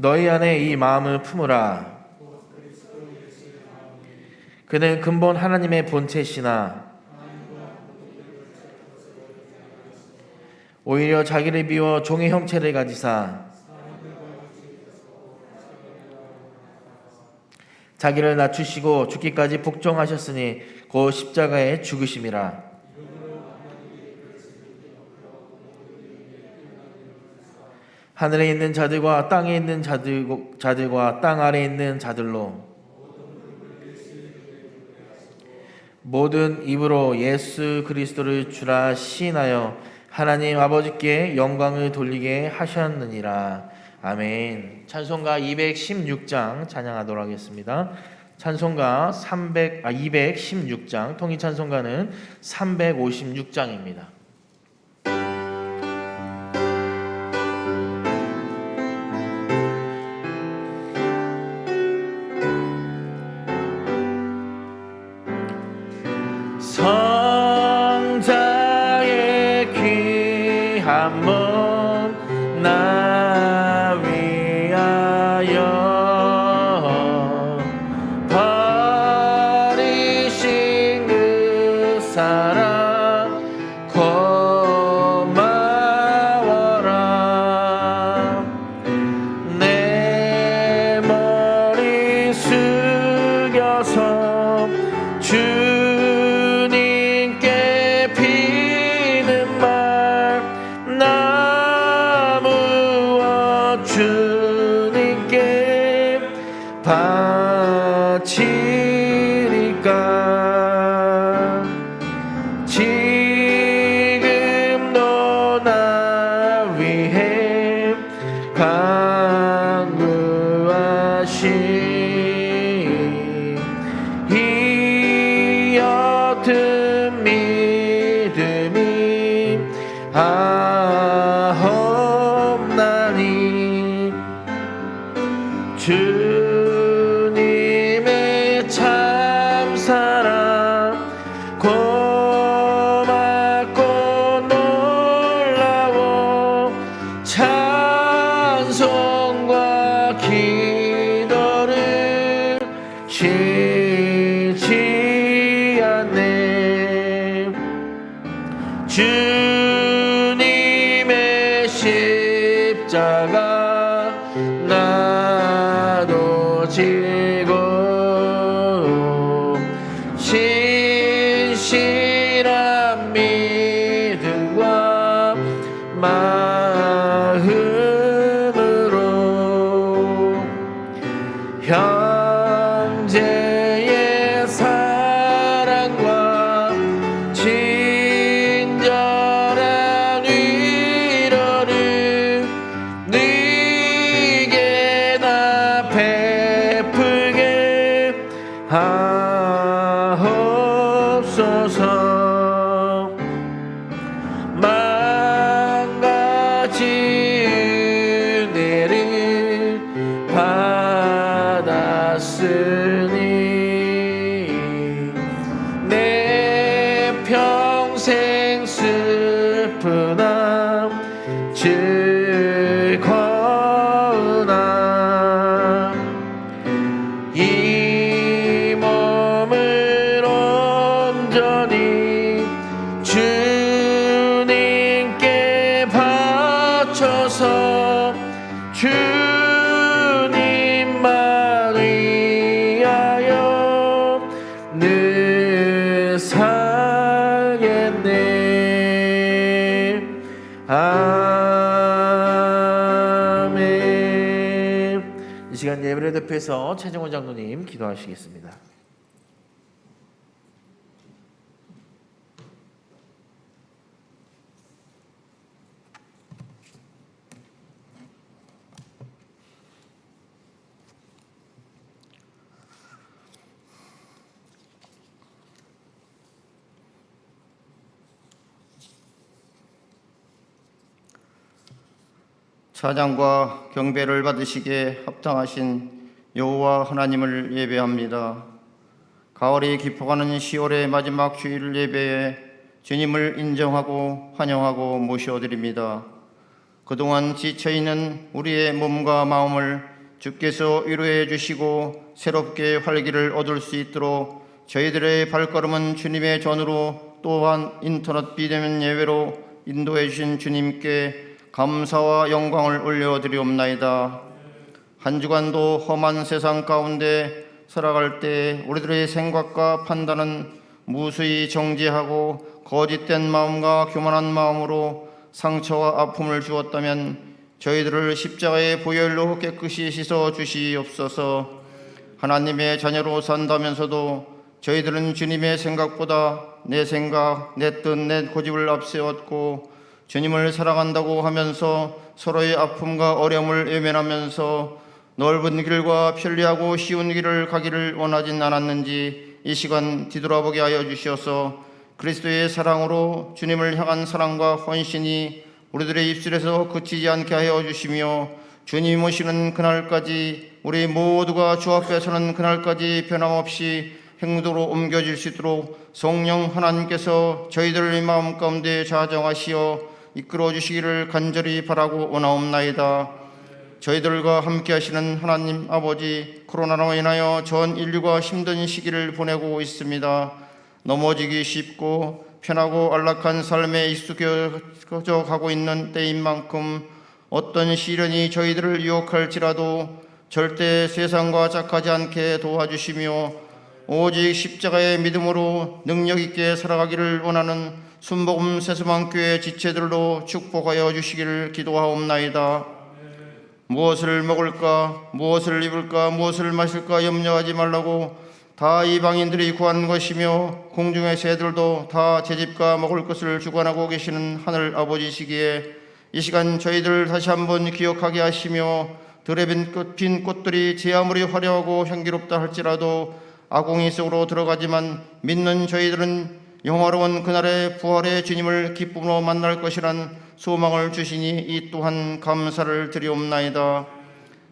너희 안에 이 마음을 품으라. 그는 근본 하나님의 본체시나 오히려 자기를 비워 종의 형체를 가지사 자기를 낮추시고 죽기까지 복종하셨으니 곧 십자가에 죽으심이라. 하늘에 있는 자들과 땅에 있는 자들과 땅 아래에 있는 자들로 모든 입으로 예수 그리스도를 주라 시인하여 하나님 아버지께 영광을 돌리게 하셨느니라. 아멘. 찬송가 216장 찬양하도록 하겠습니다. 찬송가 216장, 통일 찬송가는 356장입니다. 성자의 귀한 몸 나 위하여 버리신 그 사랑 고마워라. 내 머리 숙여서 주님께 피는 말 나무와 주님께 바치리까. 지금도 나 위해 간구하신 이 옅은 믿음이 없나니 주님의 참사랑 고맙고 놀라워 찬송과 기도를 쉬지 않네. 주님의 십자가 나도 지고 신실한 믿음과 마음으로 형제의 사랑과 친절한 위로를 네게 나 베풀게 하옵소서. 만 가지 은혜를 받았으니 내 평생 슬프나 즐거우나 이 몸을 온전히 주님께 바쳐서 주님만 위하여 늘 살겠네. 아멘. 이 시간 예배를 대표해서 최정원 장로님 기도하시겠습니다. 사장과 경배를 받으시기에 합당하신 여호와 하나님을 예배합니다. 가을이 깊어가는 10월의 마지막 주일 예배에 주님을 인정하고 환영하고 모셔드립니다. 그동안 지쳐있는 우리의 몸과 마음을 주께서 위로해 주시고 새롭게 활기를 얻을 수 있도록 저희들의 발걸음은 주님의 전으로 또한 인터넷 비대면 예배로 인도해 주신 주님께 감사와 영광을 올려드리옵나이다. 한 주간도 험한 세상 가운데 살아갈 때 우리들의 생각과 판단은 무수히 정지하고 거짓된 마음과 교만한 마음으로 상처와 아픔을 주었다면 저희들을 십자가의 보혈로 깨끗이 씻어 주시옵소서. 하나님의 자녀로 산다면서도 저희들은 주님의 생각보다 내 생각, 내 뜻, 내 고집을 앞세웠고 주님을 사랑한다고 하면서 서로의 아픔과 어려움을 외면하면서 넓은 길과 편리하고 쉬운 길을 가기를 원하진 않았는지 이 시간 뒤돌아보게 하여 주시어서 그리스도의 사랑으로 주님을 향한 사랑과 헌신이 우리들의 입술에서 그치지 않게 하여 주시며 주님 오시는 그날까지 우리 모두가 주 앞에 서는 그날까지 변함없이 행동으로 옮겨질 수 있도록 성령 하나님께서 저희들의 마음 가운데 좌정하시어 이끌어 주시기를 간절히 바라고 원하옵나이다. 저희들과 함께 하시는 하나님 아버지, 코로나로 인하여 전 인류가 힘든 시기를 보내고 있습니다. 넘어지기 쉽고 편하고 안락한 삶에 익숙해져 가고 있는 때인 만큼 어떤 시련이 저희들을 유혹할지라도 절대 세상과 짝하지 않게 도와주시며 오직 십자가의 믿음으로 능력 있게 살아가기를 원하는 순복음 세수만교회 지체들로 축복하여 주시기를 기도하옵나이다. 무엇을 먹을까, 무엇을 입을까, 무엇을 마실까 염려하지 말라고 다 이방인들이 구한 것이며 공중의 새들도 다 제 집과 먹을 것을 주관하고 계시는 하늘 아버지시기에 이 시간 저희들 다시 한번 기억하게 하시며 들에 핀 꽃들이 제 아무리 화려하고 향기롭다 할지라도 아궁이 속으로 들어가지만 믿는 저희들은 영화로운 그날의 부활의 주님을 기쁨으로 만날 것이란 소망을 주시니 이 또한 감사를 드리옵나이다.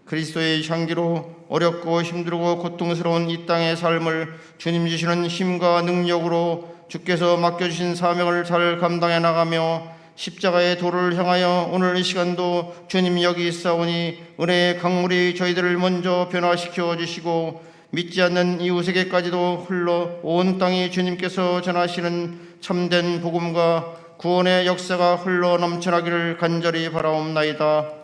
그리스도의 향기로 어렵고 힘들고 고통스러운 이 땅의 삶을 주님 주시는 힘과 능력으로 주께서 맡겨주신 사명을 잘 감당해 나가며 십자가의 도를 향하여 오늘 이 시간도 주님 여기 있사오니 은혜의 강물이 저희들을 먼저 변화시켜 주시고 믿지 않는 이웃에게까지도 흘러 온 땅이 주님께서 전하시는 참된 복음과 구원의 역사가 흘러 넘쳐나기를 간절히 바라옵나이다.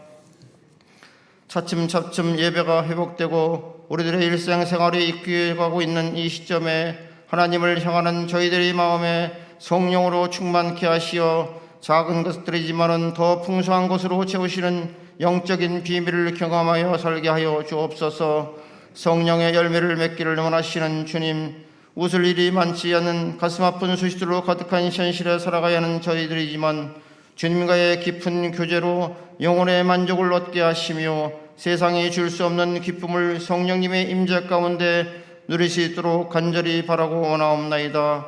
차츰차츰 예배가 회복되고 우리들의 일상생활이 이끌어가고 있는 이 시점에 하나님을 향하는 저희들의 마음에 성령으로 충만케 하시어 작은 것들이지만은 더 풍성한 것으로 채우시는 영적인 비밀을 경험하여 살게 하여 주옵소서. 성령의 열매를 맺기를 원하시는 주님, 웃을 일이 많지 않은 가슴 아픈 소식들로 가득한 현실에 살아가야 하는 저희들이지만 주님과의 깊은 교제로 영혼의 만족을 얻게 하시며 세상이 줄 수 없는 기쁨을 성령님의 임재 가운데 누릴 수 있도록 간절히 바라고 원하옵나이다.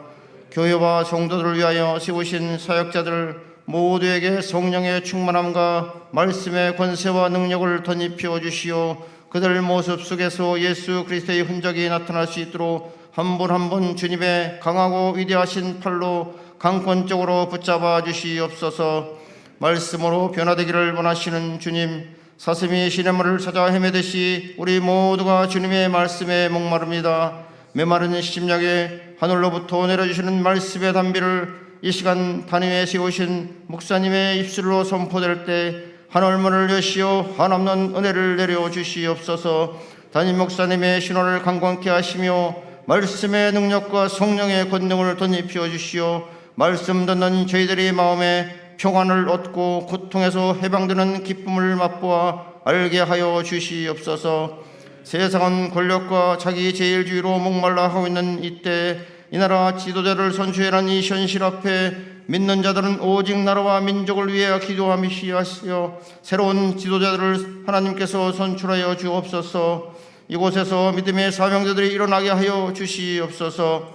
교회와 성도들을 위하여 세우신 사역자들 모두에게 성령의 충만함과 말씀의 권세와 능력을 덧입혀 주시어 그들 모습 속에서 예수 그리스도의 흔적이 나타날 수 있도록 한 분 한 분 주님의 강하고 위대하신 팔로 강권적으로 붙잡아 주시옵소서. 말씀으로 변화되기를 원하시는 주님, 사슴이 시냇물을 찾아 헤매듯이 우리 모두가 주님의 말씀에 목마릅니다. 메마른 심령에 하늘로부터 내려주시는 말씀의 단비를 이 시간 단위에 세우신 목사님의 입술로 선포될 때 하늘문을 여시어 한없는 은혜를 내려주시옵소서. 담임 목사님의 신호를 강건케 하시며 말씀의 능력과 성령의 권능을 덧입혀 주시어 말씀 듣는 저희들의 마음에 평안을 얻고 고통에서 해방되는 기쁨을 맛보아 알게 하여 주시옵소서. 세상은 권력과 자기 제일주의로 목말라 하고 있는 이때 이 나라 지도자를 선출하는 이 현실 앞에 믿는 자들은 오직 나라와 민족을 위해 기도하시어 새로운 지도자들을 하나님께서 선출하여 주옵소서. 이곳에서 믿음의 사명자들이 일어나게 하여 주시옵소서.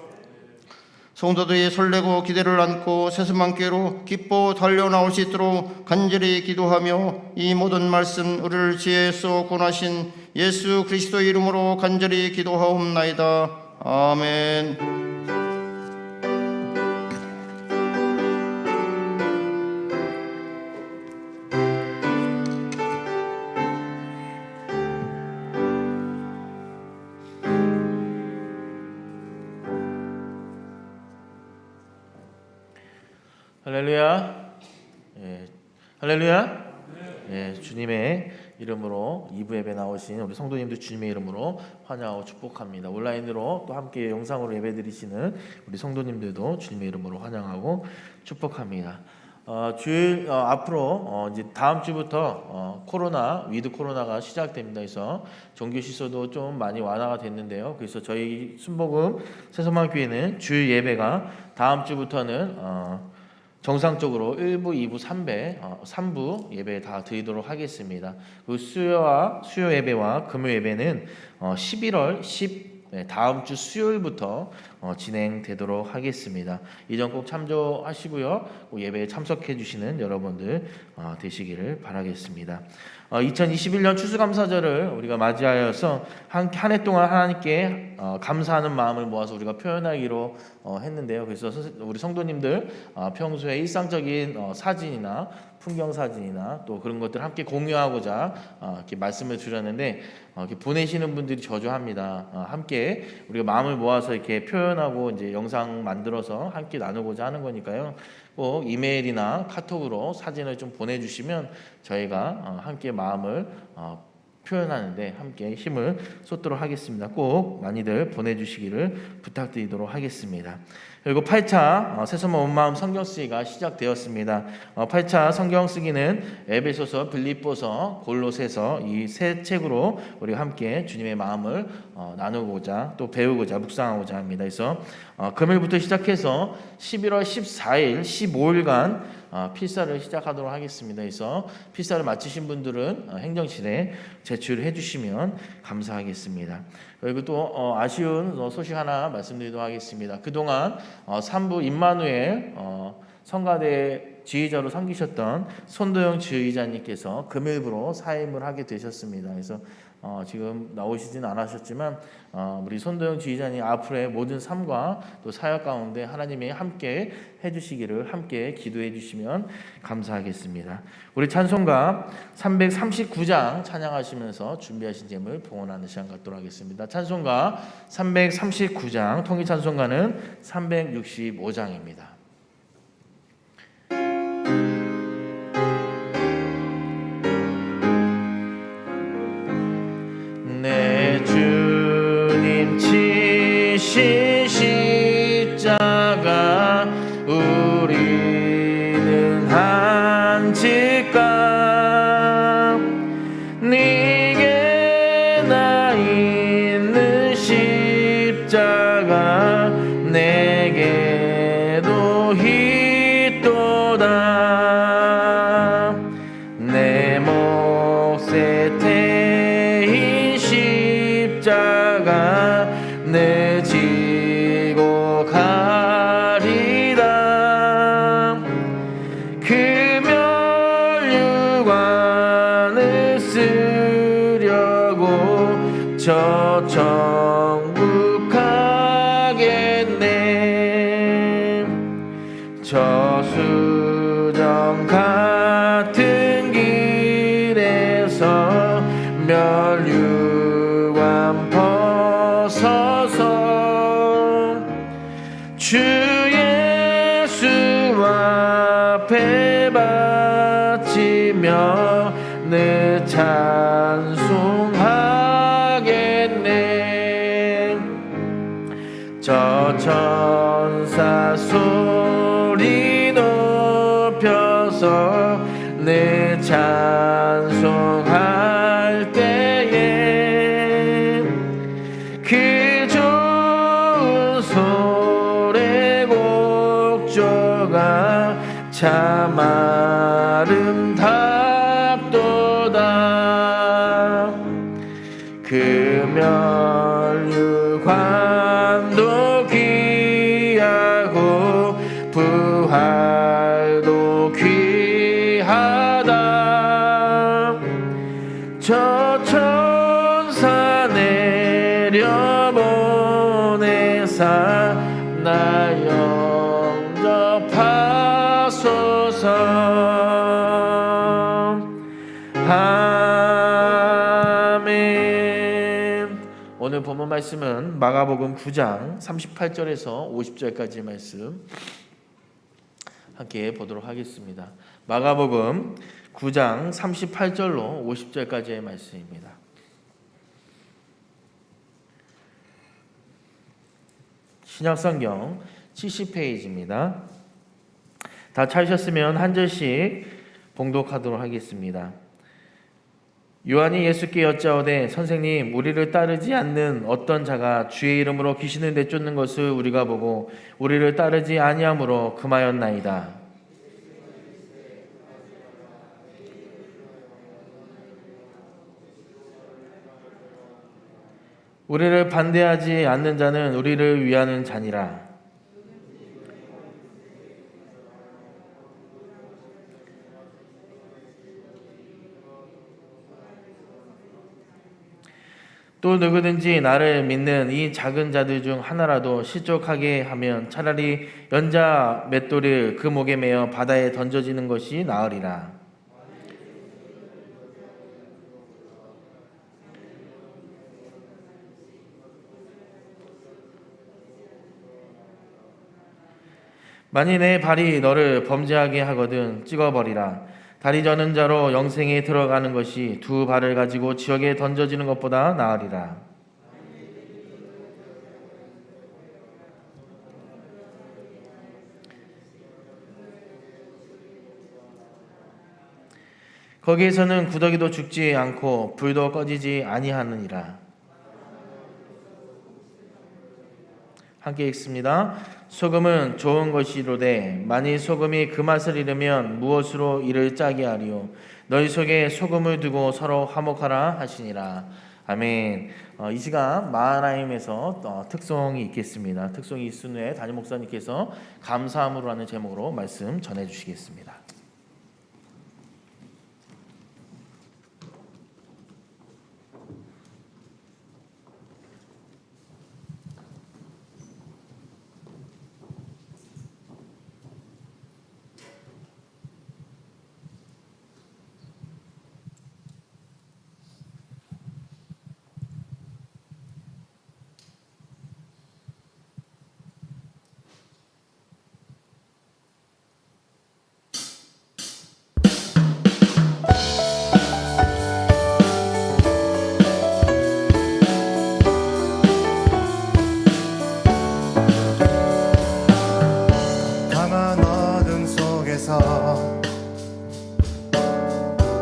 성도들이 설레고 기대를 안고 세수만교회로 기뻐 달려나올 수 있도록 간절히 기도하며 이 모든 말씀 우리를 지혜에서 권하신 예수 그리스도의 이름으로 간절히 기도하옵나이다. 아멘. 할렐루야. 예, 할렐루야. 예, 주님의 이름으로 2부 예배 나오신 우리 성도님들 주님의 이름으로 환영하고 축복합니다. 온라인으로 또 함께 영상으로 예배 드리시는 우리 성도님들도 주님의 이름으로 환영하고 축복합니다. 주일 앞으로 이제 다음 주부터 코로나 위드 코로나가 시작됩니다. 그래서 종교 시설도 좀 많이 완화가 됐는데요. 그래서 저희 순복음 새소망교회는 주일 예배가 다음 주부터는 정상적으로 1부, 2부, 3부 예배 다 드리도록 하겠습니다. 그 수요 예배와 금요 예배는 11월 10 다음 주 수요일부터 진행되도록 하겠습니다. 이 점 꼭 참조하시고요. 예배에 참석해 주시는 여러분들 되시기를 바라겠습니다. 2021년 추수감사절을 우리가 맞이하여서 한 해 동안 하나님께 감사하는 마음을 모아서 우리가 표현하기로 했는데요. 그래서 우리 성도님들 평소에 일상적인 사진이나 풍경 사진이나 또 그런 것들 함께 공유하고자 이렇게 말씀을 드렸는데 이렇게 보내시는 분들이 저조합니다. 함께 우리가 마음을 모아서 이렇게 표현하고 이제 영상 만들어서 함께 나누고자 하는 거니까요. 꼭 이메일이나 카톡으로 사진을 좀 보내주시면 저희가 함께 마음을 표현하는데 함께 힘을 쏟도록 하겠습니다. 꼭 많이들 보내주시기를 부탁드리도록 하겠습니다. 그리고 8차 새소망 온마음 성경쓰기가 시작되었습니다. 8차 성경쓰기는 에베소서, 빌립보서, 골로새서 이 세 책으로 우리가 함께 주님의 마음을 나누고자 또 배우고자 묵상하고자 합니다. 그래서 금요일부터 시작해서 11월 14일, 15일간 필사를 시작하도록 하겠습니다. 그래서 필사를 마치신 분들은 행정실에 제출해 주시면 감사하겠습니다. 그리고 또 아쉬운 소식 하나 말씀드리도록 하겠습니다. 그동안 3부 임마누엘 성가대 지휘자로 섬기셨던 손도영 지휘자님께서 금일부로 사임을 하게 되셨습니다. 그래서 지금 나오시지는 않으셨지만 우리 손도영 지휘자님 앞으로의 모든 삶과 또 사역 가운데 하나님이 함께 해주시기를 함께 기도해 주시면 감사하겠습니다. 우리 찬송가 339장 찬양하시면서 준비하신 제물 봉헌하는 시간 갖도록 하겠습니다. 찬송가 339장 통일 찬송가는 365장입니다. 내 주님 치신 십자가 우리는 한 집값 네게 나 있는 십자가 내게도 있도다 내 몫에 태인 십자가 내 지고 가리라 그 멸류관을 쓰려고 저 천국 가겠네 저수정 같은 길에서 멸류관 벗어서 주 예수 앞에 바치며 늘 찬송하겠네 저 천사 소리 높여서 늘 찬송할 때에 그 좋은 소리 곡조가 참 아름답도다 그 멸류관도 귀하고 부활도 귀하다 저 천사 내려보내사 나 영접하소서 아멘. 오늘 본문 말씀은 마가복음 9장 38절에서 50절까지의 말씀 함께 보도록 하겠습니다. 마가복음 9장 38절로 50절까지의 말씀입니다. 신약성경 70페이지입니다. 다 찾으셨으면 한 절씩 봉독하도록 하겠습니다. 요한이 예수께 여짜오되 선생님, 우리를 따르지 않는 어떤 자가 주의 이름으로 귀신을 내쫓는 것을 우리가 보고 우리를 따르지 아니하므로 금하였나이다. 우리를 반대하지 않는 자는 우리를 위하는 자니라. 또 누구든지 나를 믿는 이 작은 자들 중 하나라도 실족하게 하면 차라리 연자 맷돌을 그 목에 매어 바다에 던져지는 것이 나으리라. 만일 내 발이 너를 범죄하게 하거든 찍어버리라. 다리 저는 자로 영생에 들어가는 것이 두 발을 가지고 지옥에 던져지는 것보다 나으리라. 거기에서는 구더기도 죽지 않고 불도 꺼지지 아니하느니라. 함께 읽습니다. 소금은 좋은 것이로되 만일 소금이 그 맛을 잃으면 무엇으로 이를 짜게 하리요. 너희 속에 소금을 두고 서로 화목하라 하시니라. 아멘. 이 시간 마하나임에서 특송이 있겠습니다. 특송이 있은 후에 담임 목사님께서 감사함으로라는 제목으로 말씀 전해주시겠습니다.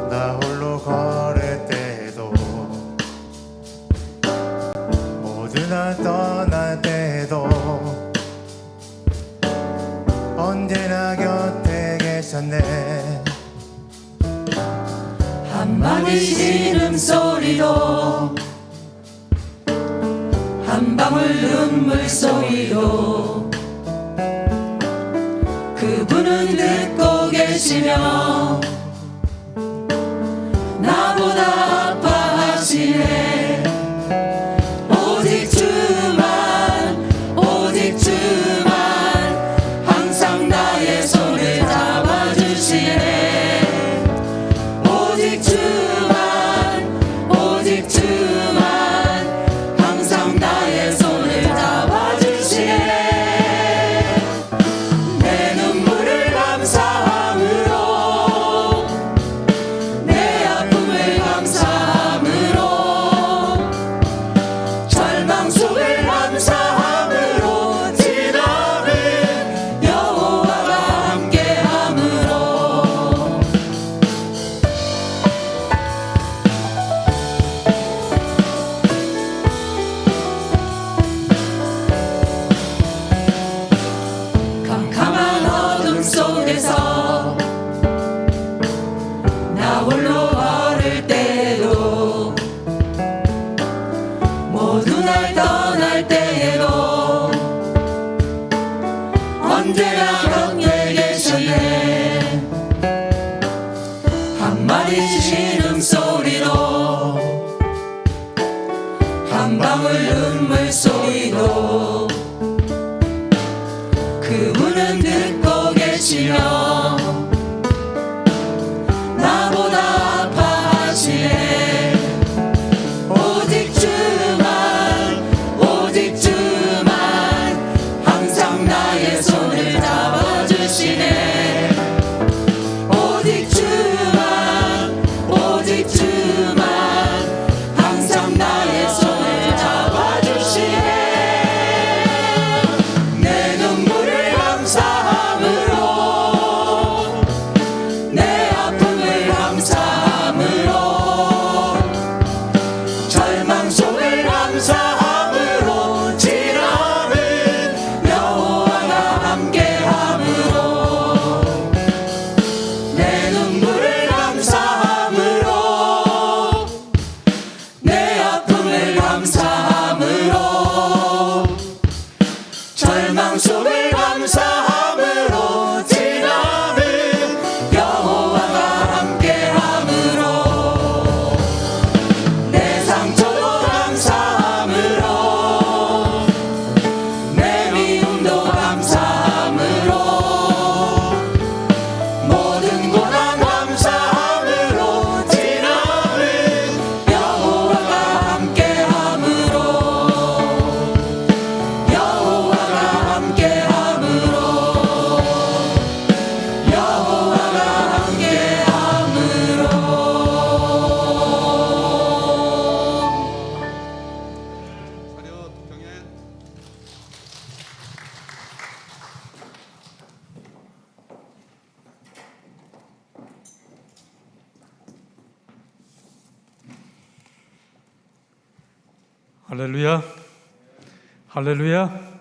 나 홀로 걸을 때에도 모두 날 떠날 때에도 언제나 곁에 계셨네. 한마디 신음소리도 한 방울 눈물소리도 그분은 듣고 계시며 나보다 아파하시네. 오직 주만 항상 나의 손을 잡아주시네. 오직 주만 항상 나의 손을 잡아주시네. 내 눈물을 감사함으로 내 아픔을 감사함으로 절망 속을 감사함으로 지나는 여호와가 함께함으로 캄캄한 어둠 속에서 나 홀로 걸을 때에도 모두 날 떠날 때에도 언제나 곁에 계시네. 한마디 신음소리로 한 방울 눈물소리도 그분은 듣고 계시며 나보다 아파하시네. 오직 주만 항상 나의 손을 잡아주시네. 할렐루야, 할렐루야.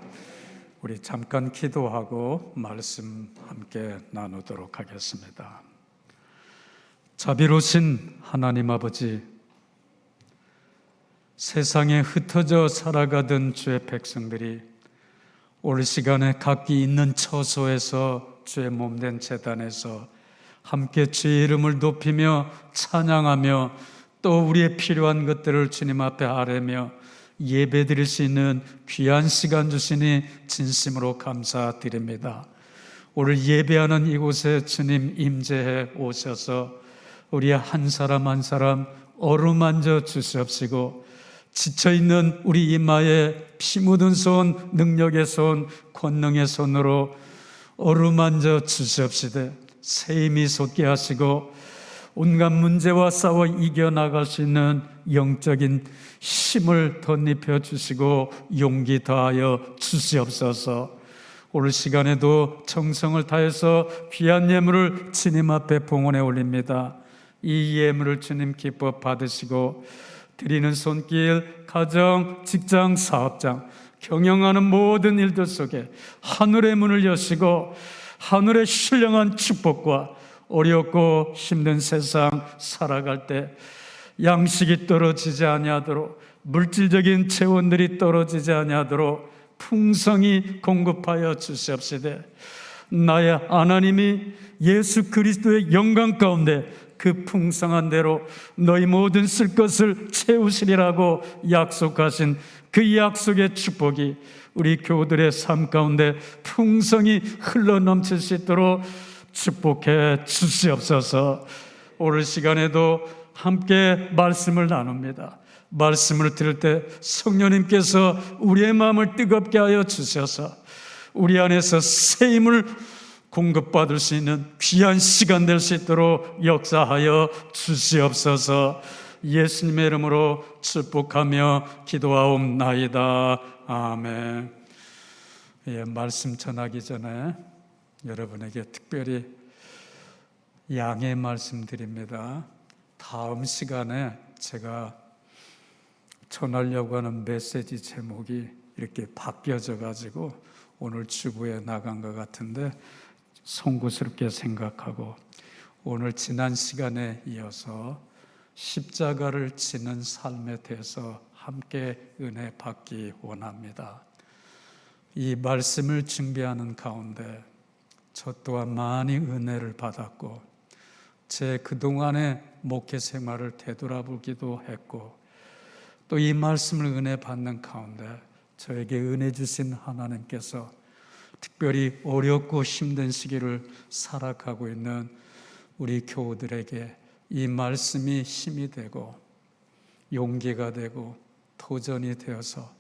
우리 잠깐 기도하고 말씀 함께 나누도록 하겠습니다. 자비로우신 하나님 아버지, 세상에 흩어져 살아가던 주의 백성들이 올 시간에 각기 있는 처소에서 주의 몸된 제단에서 함께 주의 이름을 높이며 찬양하며 또 우리의 필요한 것들을 주님 앞에 아뢰며 예배 드릴 수 있는 귀한 시간 주시니 진심으로 감사드립니다. 오늘 예배하는 이곳에 주님 임재해 오셔서 우리 한 사람 한 사람 어루만져 주시옵시고, 지쳐있는 우리 이마에 피 묻은 손, 능력의 손, 권능의 손으로 어루만져 주시옵시되 새 힘이 솟게 하시고 온갖 문제와 싸워 이겨나갈 수 있는 영적인 힘을 덧입혀 주시고 용기 더하여 주시옵소서. 오늘 시간에도 정성을 다해서 귀한 예물을 주님 앞에 봉헌해 올립니다. 이 예물을 주님 기뻐 받으시고 드리는 손길, 가정, 직장, 사업장, 경영하는 모든 일들 속에 하늘의 문을 여시고 하늘의 신령한 축복과 어렵고 힘든 세상 살아갈 때 양식이 떨어지지 아니하도록, 물질적인 재원들이 떨어지지 아니하도록 풍성히 공급하여 주시옵시되 나의 하나님이 예수 그리스도의 영광 가운데 그 풍성한 대로 너희 모든 쓸 것을 채우시리라고 약속하신 그 약속의 축복이 우리 교우들의 삶 가운데 풍성히 흘러넘칠 수 있도록 축복해 주시옵소서. 오늘 시간에도 함께 말씀을 나눕니다. 말씀을 들을 때 성령님께서 우리의 마음을 뜨겁게 하여 주셔서 우리 안에서 새 힘을 공급받을 수 있는 귀한 시간 될 수 있도록 역사하여 주시옵소서. 예수님의 이름으로 축복하며 기도하옵나이다. 아멘. 말씀 전하기 전에 여러분에게 특별히 양해 말씀드립니다. 다음 시간에 제가 전하려고 하는 메시지 제목이 이렇게 바뀌어져 가지고 오늘 주부에 나간 것 같은데 송구스럽게 생각하고, 오늘 지난 시간에 이어서 십자가를 지는 삶에 대해서 함께 은혜 받기 원합니다. 이 말씀을 준비하는 가운데 저 또한 많이 은혜를 받았고, 제 그동안의 목회 생활을 되돌아보기도 했고, 또 이 말씀을 은혜 받는 가운데 저에게 은혜 주신 하나님께서 특별히 어렵고 힘든 시기를 살아가고 있는 우리 교우들에게 이 말씀이 힘이 되고 용기가 되고 도전이 되어서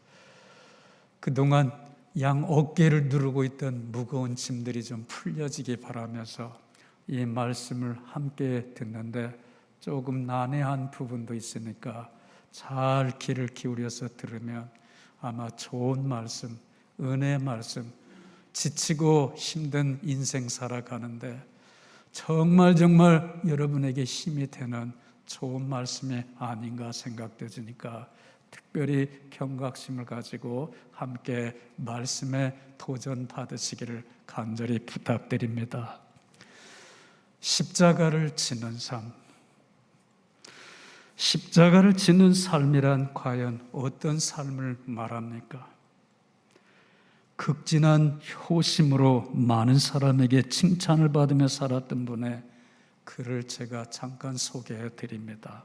그동안 양 어깨를 누르고 있던 무거운 짐들이 좀 풀려지기 바라면서 이 말씀을 함께 듣는데 조금 난해한 부분도 있으니까 잘 귀를 기울여서 들으면 아마 좋은 말씀, 은혜의 말씀, 지치고 힘든 인생 살아가는데 정말 여러분에게 힘이 되는 좋은 말씀이 아닌가 생각되니까 특별히 경각심을 가지고 함께 말씀에 도전 받으시기를 간절히 부탁드립니다. 십자가를 지는 삶. 십자가를 지는 삶이란 과연 어떤 삶을 말합니까? 극진한 효심으로 많은 사람에게 칭찬을 받으며 살았던 분의 글을 제가 잠깐 소개해 드립니다.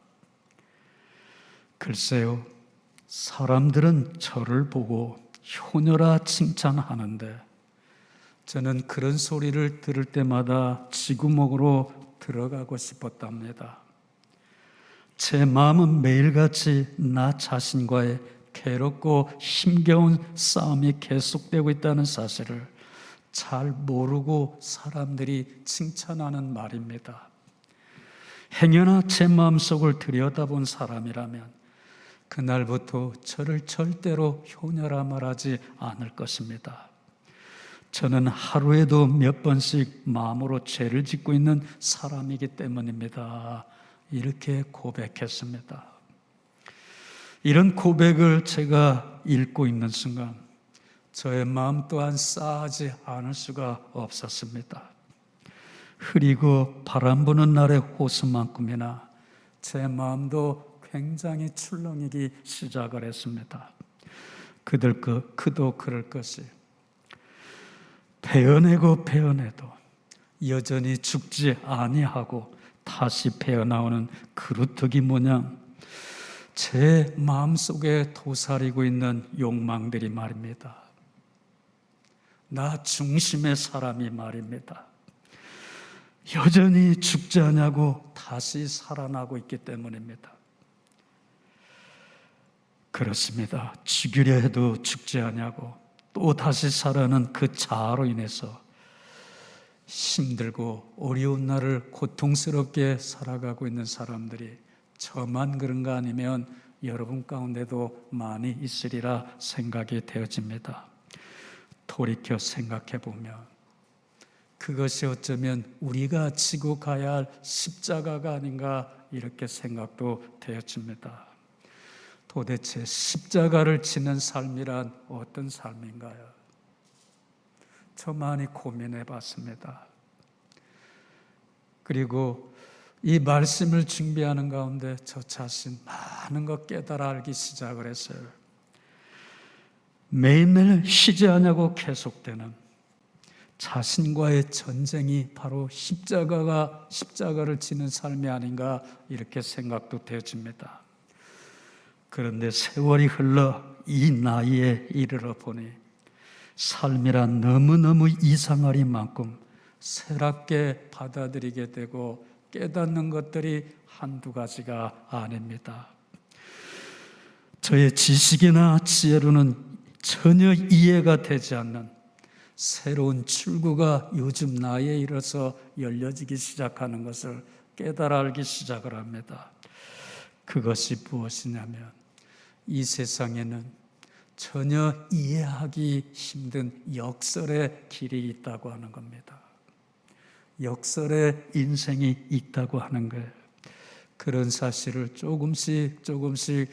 글쎄요, 사람들은 저를 보고 효녀라 칭찬하는데 저는 그런 소리를 들을 때마다 쥐구멍으로 들어가고 싶었답니다. 제 마음은 매일같이 나 자신과의 괴롭고 힘겨운 싸움이 계속되고 있다는 사실을 잘 모르고 사람들이 칭찬하는 말입니다. 행여나 제 마음속을 들여다본 사람이라면 그날부터 저를 절대로 효녀라 말하지 않을 것입니다. 저는 하루에도 몇 번씩 마음으로 죄를 짓고 있는 사람이기 때문입니다. 이렇게 고백했습니다. 이런 고백을 제가 읽고 있는 순간 저의 마음 또한 싸하지 않을 수가 없었습니다. 흐리고 바람 부는 날의 호수만큼이나 제 마음도 굉장히 출렁이기 시작을 했습니다. 그도 그럴 것이 베어내고 베어내도 여전히 죽지 아니하고 다시 베어나오는 그루터기 모양 제 마음속에 도사리고 있는 욕망들이 말입니다. 나 중심의 사람이 말입니다. 여전히 죽지 않냐고 다시 살아나고 있기 때문입니다. 그렇습니다. 죽이려 해도 죽지 않냐고 또 다시 살아나는 그 자아로 인해서 힘들고 어려운 날을 고통스럽게 살아가고 있는 사람들이 저만 그런가 아니면 여러분 가운데도 많이 있으리라 생각이 되어집니다. 돌이켜 생각해 보면 그것이 어쩌면 우리가 지고 가야 할 십자가가 아닌가 이렇게 생각도 되어집니다. 도대체 십자가를 지는 삶이란 어떤 삶인가요? 저 많이 고민해 봤습니다. 그리고 이 말씀을 준비하는 가운데 저 자신 많은 것 깨달아 알기 시작을 했어요. 매일매일 쉬지 않냐고 계속되는 자신과의 전쟁이 바로 십자가를 지는 삶이 아닌가 이렇게 생각도 되어집니다. 그런데 세월이 흘러 이 나이에 이르러 보니 삶이란 너무너무 이상하리만큼 새롭게 받아들이게 되고 깨닫는 것들이 한두 가지가 아닙니다. 저의 지식이나 지혜로는 전혀 이해가 되지 않는 새로운 출구가 요즘 나이에 이르러서 열려지기 시작하는 것을 깨달아 알기 시작을 합니다. 그것이 무엇이냐면 이 세상에는 전혀 이해하기 힘든 역설의 길이 있다고 하는 겁니다. 역설의 인생이 있다고 하는 거예요. 그런 사실을 조금씩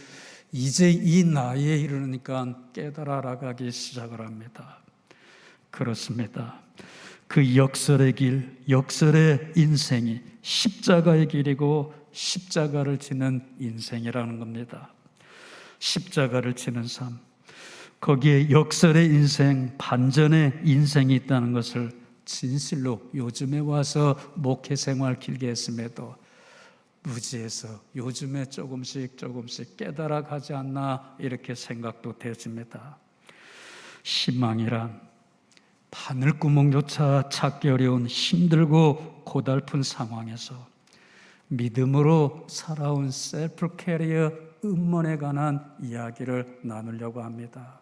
이제 이 나이에 이르니까 깨달아 알아가기 시작을 합니다. 그렇습니다. 그 역설의 길, 역설의 인생이 십자가의 길이고 십자가를 지는 인생이라는 겁니다. 십자가를 지는 삶, 거기에 역설의 인생, 반전의 인생이 있다는 것을 진실로 요즘에 와서 목회 생활 길게 했음에도 무지해서 요즘에 조금씩 깨달아 가지 않나 이렇게 생각도 되어집니다. 희망이란 바늘구멍조차 찾기 어려운 힘들고 고달픈 상황에서 믿음으로 살아온 셀프 캐리어 음원에 관한 이야기를 나누려고 합니다.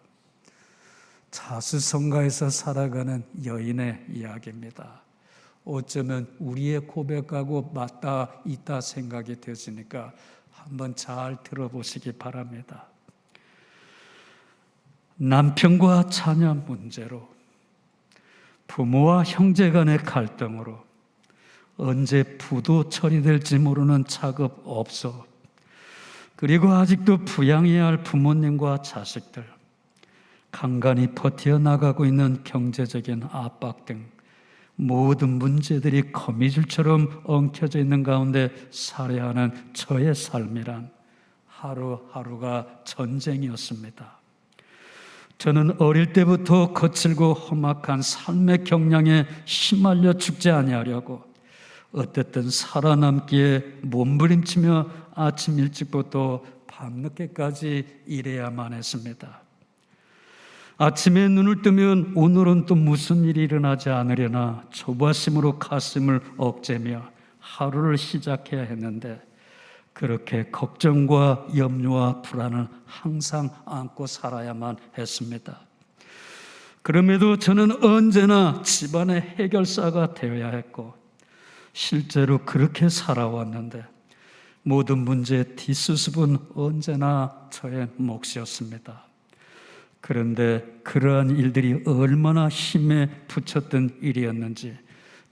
자수성가에서 살아가는 여인의 이야기입니다. 어쩌면 우리의 고백하고 맞닿아 있다 생각이 되시니까 한번 잘 들어보시기 바랍니다. 남편과 자녀 문제로, 부모와 형제 간의 갈등으로, 언제 부도 처리될지 모르는 작업 없어, 그리고 아직도 부양해야 할 부모님과 자식들, 간간히 버텨나가고 있는 경제적인 압박 등 모든 문제들이 거미줄처럼 엉켜져 있는 가운데 살아가는 저의 삶이란 하루하루가 전쟁이었습니다. 저는 어릴 때부터 거칠고 험악한 삶의 경량에 휘말려 죽지 아니하려고 어쨌든 살아남기에 몸부림치며 아침 일찍부터 밤늦게까지 일해야만 했습니다. 아침에 눈을 뜨면 오늘은 또 무슨 일이 일어나지 않으려나 조바심으로 가슴을 억제며 하루를 시작해야 했는데 그렇게 걱정과 염려와 불안을 항상 안고 살아야만 했습니다. 그럼에도 저는 언제나 집안의 해결사가 되어야 했고 실제로 그렇게 살아왔는데 모든 문제의 뒷수습은 언제나 저의 몫이었습니다. 그런데 그러한 일들이 얼마나 힘에 부쳤던 일이었는지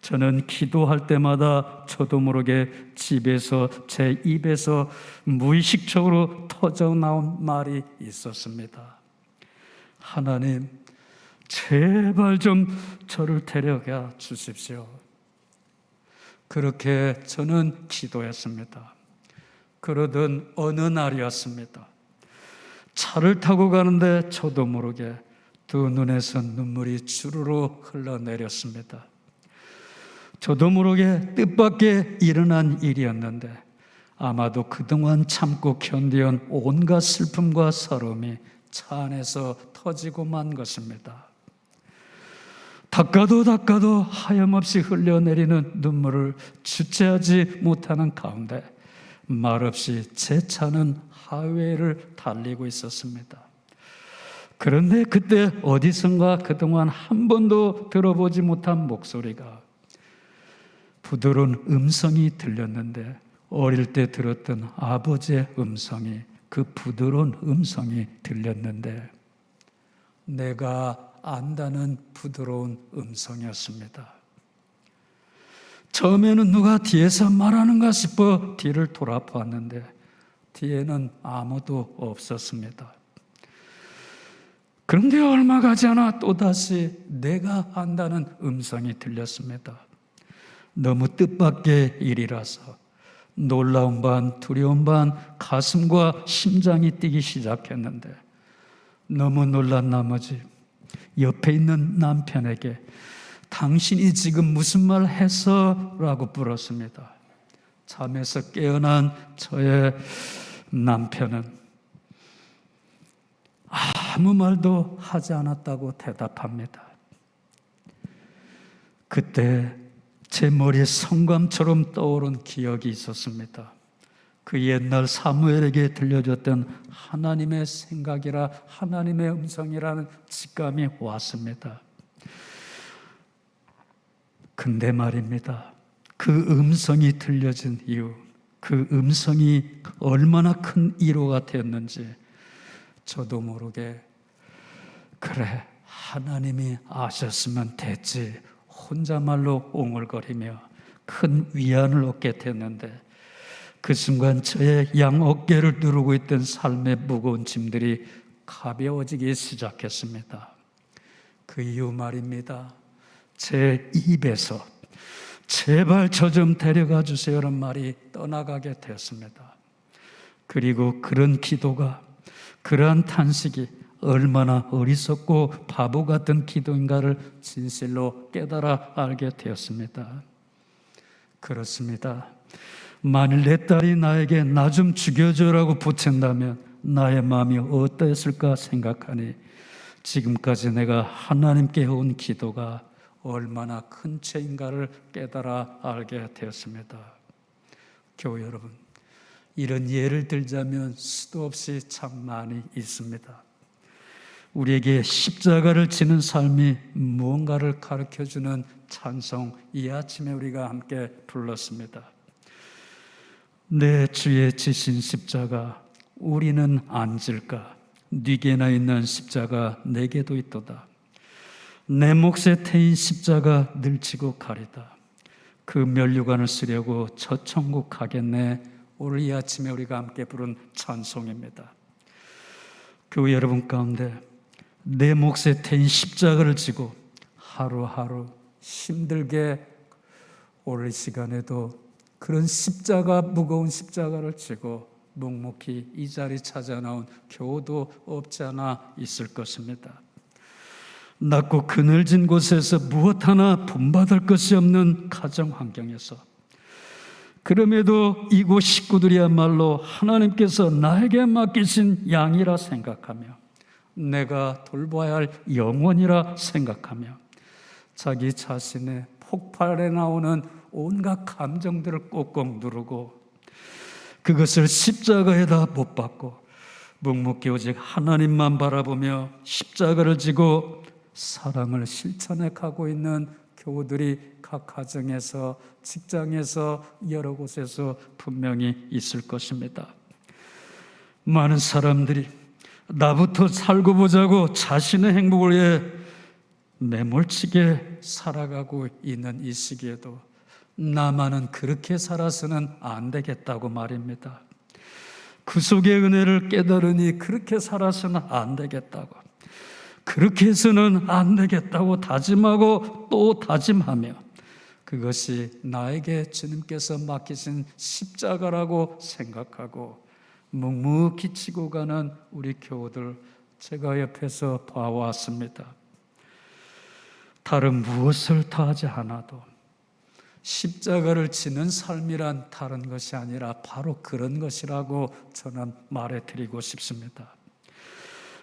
저는 기도할 때마다 저도 모르게 집에서 제 입에서 무의식적으로 터져 나온 말이 있었습니다. 하나님, 제발 좀 저를 데려가 주십시오. 그렇게 저는 기도했습니다. 그러던 어느 날이었습니다. 차를 타고 가는데 저도 모르게 두 눈에서 눈물이 주르르 흘러내렸습니다. 저도 모르게 뜻밖의 일어난 일이었는데 아마도 그동안 참고 견디온 온갖 슬픔과 서러움이 차 안에서 터지고 만 것입니다. 닦아도 하염없이 흘러내리는 눈물을 주체하지 못하는 가운데 말없이 제 차는 하이웨이를 달리고 있었습니다. 그런데 그때 어디선가 그동안 한 번도 들어보지 못한 목소리가, 부드러운 음성이 들렸는데 어릴 때 들었던 아버지의 음성이, 그 부드러운 음성이 들렸는데 내가 안다는 부드러운 음성이었습니다. 처음에는 누가 뒤에서 말하는가 싶어 뒤를 돌아보았는데 뒤에는 아무도 없었습니다. 그런데 얼마 가지 않아 또다시 내가 안다는 음성이 들렸습니다. 너무 뜻밖의 일이라서 놀라운 반 두려운 반 가슴과 심장이 뛰기 시작했는데 너무 놀란 나머지 옆에 있는 남편에게 당신이 지금 무슨 말 했어? 라고 물었습니다. 잠에서 깨어난 저의 남편은 아무 말도 하지 않았다고 대답합니다. 그때 제 머리에 성감처럼 떠오른 기억이 있었습니다. 그 옛날 사무엘에게 들려줬던 하나님의 생각이라 하나님의 음성이라는 직감이 왔습니다. 근데 말입니다. 그 음성이 들려진 이유, 그 음성이 얼마나 큰 위로가 되었는지 저도 모르게 그래, 하나님이 아셨으면 됐지 혼자말로 옹을거리며 큰 위안을 얻게 됐는데 그 순간 저의 양 어깨를 누르고 있던 삶의 무거운 짐들이 가벼워지기 시작했습니다. 그 이유 말입니다. 제 입에서 제발 저 좀 데려가 주세요라는 말이 떠나가게 되었습니다. 그리고 그런 기도가, 그러한 탄식이 얼마나 어리석고 바보 같은 기도인가를 진실로 깨달아 알게 되었습니다. 그렇습니다. 만일 내 딸이 나에게 나 좀 죽여줘라고 부친다면 나의 마음이 어떠했을까 생각하니 지금까지 내가 하나님께 해온 기도가 얼마나 큰 죄인가를 깨달아 알게 되었습니다. 교회 여러분, 이런 예를 들자면 수도 없이 참 많이 있습니다. 우리에게 십자가를 지는 삶이 무언가를 가르쳐주는 찬송, 이 아침에 우리가 함께 불렀습니다. 내 주의 지신 십자가 우리는 안 질까? 네게나 있는 십자가 내게도 있도다. 내 몫에 태인 십자가 늘치고 가리다. 그 면류관을 쓰려고 저 천국 가겠네. 오늘 이 아침에 우리가 함께 부른 찬송입니다. 교회 여러분 가운데 내 몫에 태인 십자가를 지고 하루하루 힘들게 오늘 시간에도 그런 십자가, 무거운 십자가를 지고 묵묵히 이 자리 찾아 나온 교우도 없지 않아 있을 것입니다. 낮고 그늘진 곳에서 무엇 하나 본받을 것이 없는 가정 환경에서 그럼에도 이곳 식구들이야말로 하나님께서 나에게 맡기신 양이라 생각하며 내가 돌봐야 할 영혼이라 생각하며 자기 자신의 폭발에 나오는 온갖 감정들을 꼭꼭 누르고 그것을 십자가에다 못 박고 묵묵히 오직 하나님만 바라보며 십자가를 지고 사랑을 실천해 가고 있는 교우들이 각 가정에서, 직장에서, 여러 곳에서 분명히 있을 것입니다. 많은 사람들이 나부터 살고 보자고 자신의 행복을 위해 매몰치게 살아가고 있는 이 시기에도 나만은 그렇게 살아서는 안 되겠다고 말입니다. 그 속의 은혜를 깨달으니 그렇게 살아서는 안 되겠다고, 그렇게 해서는 안 되겠다고 다짐하고 또 다짐하며, 그것이 나에게 주님께서 맡기신 십자가라고 생각하고 묵묵히 지고 가는 우리 교우들 제가 옆에서 봐왔습니다. 다른 무엇을 더하지 않아도 십자가를 지는 삶이란 다른 것이 아니라 바로 그런 것이라고 저는 말해드리고 싶습니다.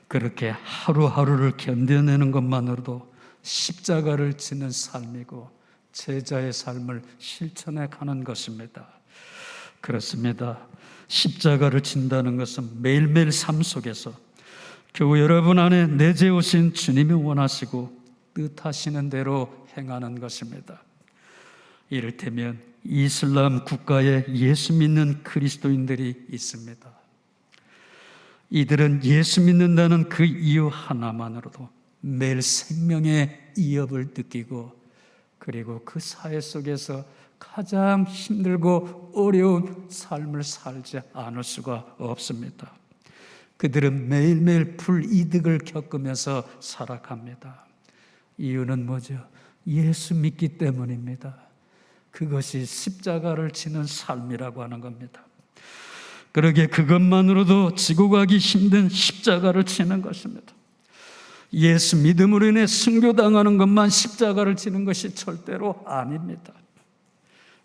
그렇게 하루하루를 견뎌내는 것만으로도 십자가를 지는 삶이고 제자의 삶을 실천해 가는 것입니다. 그렇습니다. 십자가를 진다는 것은 매일매일 삶 속에서 교우 여러분 안에 내재우신 주님이 원하시고 뜻하시는 대로 행하는 것입니다. 이를테면 이슬람 국가에 예수 믿는 그리스도인들이 있습니다. 이들은 예수 믿는다는 그 이유 하나만으로도 매일 생명의 위협을 느끼고, 그리고 그 사회 속에서 가장 힘들고 어려운 삶을 살지 않을 수가 없습니다. 그들은 매일매일 불이득을 겪으면서 살아갑니다. 이유는 뭐죠? 예수 믿기 때문입니다. 그것이 십자가를 지는 삶이라고 하는 겁니다. 그러기에 그것만으로도 지고 가기 힘든 십자가를 지는 것입니다. 예수 믿음으로 인해 순교당하는 것만 십자가를 지는 것이 절대로 아닙니다.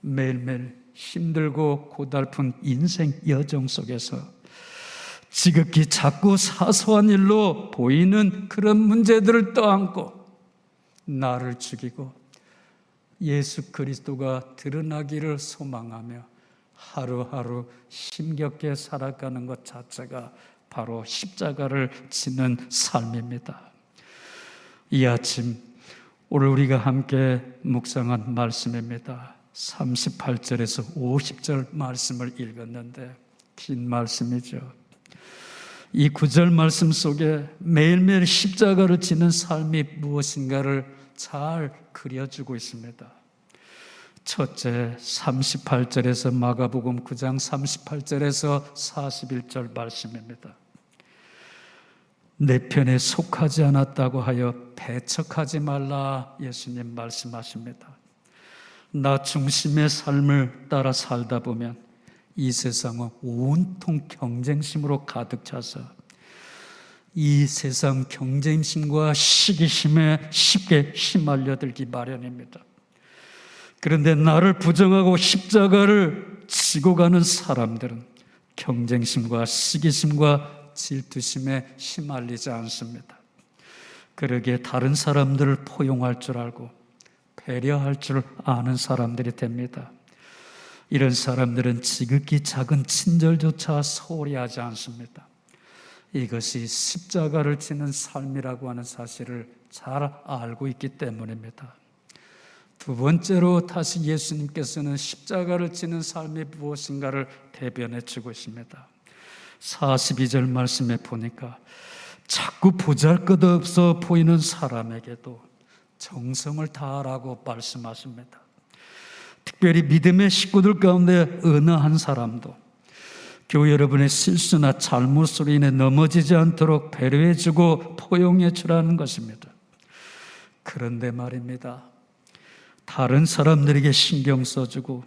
매일매일 힘들고 고달픈 인생 여정 속에서 지극히 작고 사소한 일로 보이는 그런 문제들을 떠안고 나를 죽이고 예수 그리스도가 드러나기를 소망하며 하루하루 힘겹게 살아가는 것 자체가 바로 십자가를 지는 삶입니다. 이 아침 오늘 우리가 함께 묵상한 말씀입니다. 38절에서 50절 말씀을 읽었는데 긴 말씀이죠. 이 9절 말씀 속에 매일매일 십자가를 지는 삶이 무엇인가를 잘 그려주고 있습니다. 첫째, 38절에서 마가복음 9장 38절에서 41절 말씀입니다. 내 편에 속하지 않았다고 하여 배척하지 말라 예수님 말씀하십니다. 나 중심의 삶을 따라 살다 보면 이 세상은 온통 경쟁심으로 가득 차서 이 세상 경쟁심과 시기심에 쉽게 휘말려들기 마련입니다. 그런데 나를 부정하고 십자가를 지고 가는 사람들은 경쟁심과 시기심과 질투심에 휘말리지 않습니다. 그러기에 다른 사람들을 포용할 줄 알고 배려할 줄 아는 사람들이 됩니다. 이런 사람들은 지극히 작은 친절조차 소홀히 하지 않습니다. 이것이 십자가를 지는 삶이라고 하는 사실을 잘 알고 있기 때문입니다. 두 번째로 다시 예수님께서는 십자가를 지는 삶이 무엇인가를 대변해 주고 있습니다. 42절 말씀에 보니까 자꾸 보잘것없어 보이는 사람에게도 정성을 다하라고 말씀하십니다. 특별히 믿음의 식구들 가운데 어느 한 사람도 교회 여러분의 실수나 잘못으로 인해 넘어지지 않도록 배려해주고 포용해주라는 것입니다. 그런데 말입니다, 다른 사람들에게 신경 써주고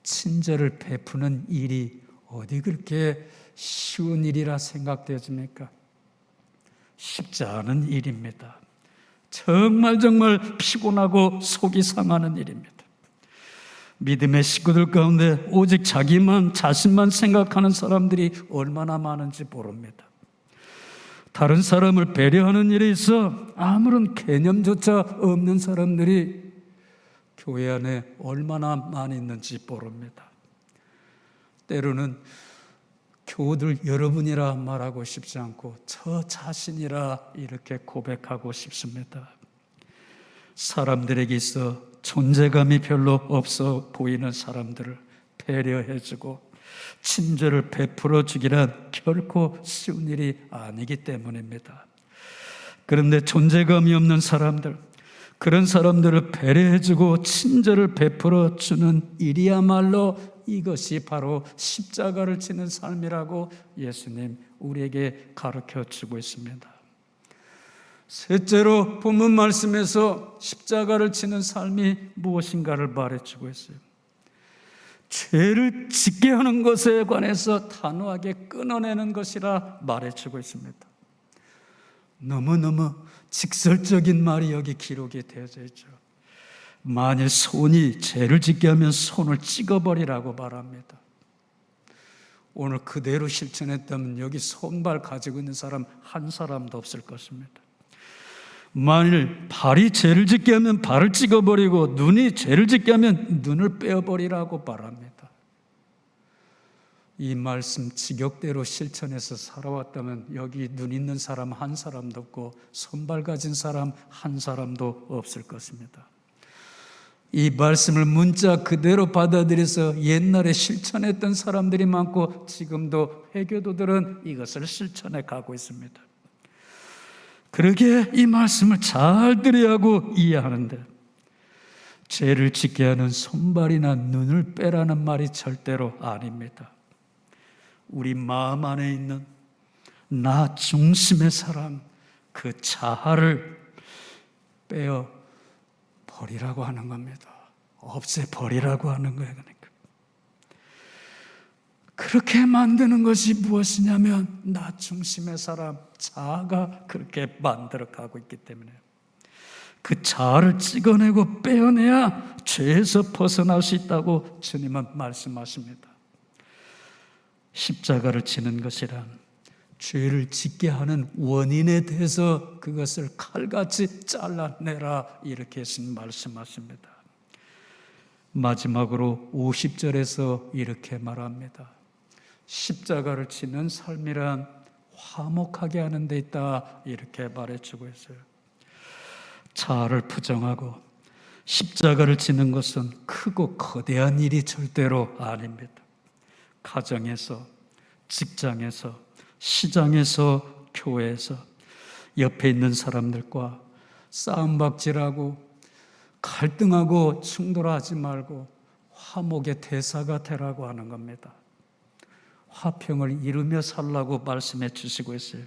친절을 베푸는 일이 어디 그렇게 쉬운 일이라 생각되어집니까? 쉽지 않은 일입니다. 정말 피곤하고 속이 상하는 일입니다. 믿음의 식구들 가운데 오직 자신만 생각하는 사람들이 얼마나 많은지 모릅니다. 다른 사람을 배려하는 일에 있어 아무런 개념조차 없는 사람들이 교회 안에 얼마나 많이 있는지 모릅니다. 때로는 교우들 여러분이라 말하고 싶지 않고 저 자신이라 이렇게 고백하고 싶습니다. 사람들에게 있어 존재감이 별로 없어 보이는 사람들을 배려해주고 친절을 베풀어 주기란 결코 쉬운 일이 아니기 때문입니다. 그런데 존재감이 없는 사람들, 그런 사람들을 배려해주고 친절을 베풀어 주는 일이야말로 이것이 바로 십자가를 지는 삶이라고 예수님 우리에게 가르쳐 주고 있습니다. 셋째로 본문 말씀에서 십자가를 지는 삶이 무엇인가를 말해주고 있어요. 죄를 짓게 하는 것에 관해서 단호하게 끊어내는 것이라 말해주고 있습니다. 너무너무 직설적인 말이 여기 기록이 되어져 있죠. 만일 손이 죄를 짓게 하면 손을 찍어버리라고 말합니다. 오늘 그대로 실천했다면 여기 손발 가지고 있는 사람 한 사람도 없을 것입니다. 만일 발이 죄를 짓게 하면 발을 찍어버리고 눈이 죄를 짓게 하면 눈을 빼어버리라고 말합니다. 이 말씀 직역대로 실천해서 살아왔다면 여기 눈 있는 사람 한 사람도 없고 손발 가진 사람 한 사람도 없을 것입니다. 이 말씀을 문자 그대로 받아들여서 옛날에 실천했던 사람들이 많고 지금도 회교도들은 이것을 실천해 가고 있습니다. 그러기에 이 말씀을 잘 들어야 하고 이해하는데 죄를 짓게 하는 손발이나 눈을 빼라는 말이 절대로 아닙니다. 우리 마음 안에 있는 나 중심의 사람, 그 자아를 빼어 버리라고 하는 겁니다. 없애버리라고 하는 거예요. 그러니까. 그렇게 만드는 것이 무엇이냐면 나 중심의 사람, 자아가 그렇게 만들어가고 있기 때문에 그 자아를 찍어내고 빼어내야 죄에서 벗어날 수 있다고 주님은 말씀하십니다. 십자가를 지는 것이란 죄를 짓게 하는 원인에 대해서 그것을 칼같이 잘라내라 이렇게 예수님 말씀하십니다. 마지막으로 50절에서 이렇게 말합니다. 십자가를 지는 삶이란 화목하게 하는 데 있다 이렇게 말해주고 있어요. 자아를 부정하고 십자가를 지는 것은 크고 거대한 일이 절대로 아닙니다. 가정에서, 직장에서, 시장에서, 교회에서 옆에 있는 사람들과 싸움박질하고 갈등하고 충돌하지 말고 화목의 대사가 되라고 하는 겁니다. 화평을 이루며 살라고 말씀해 주시고 있어요.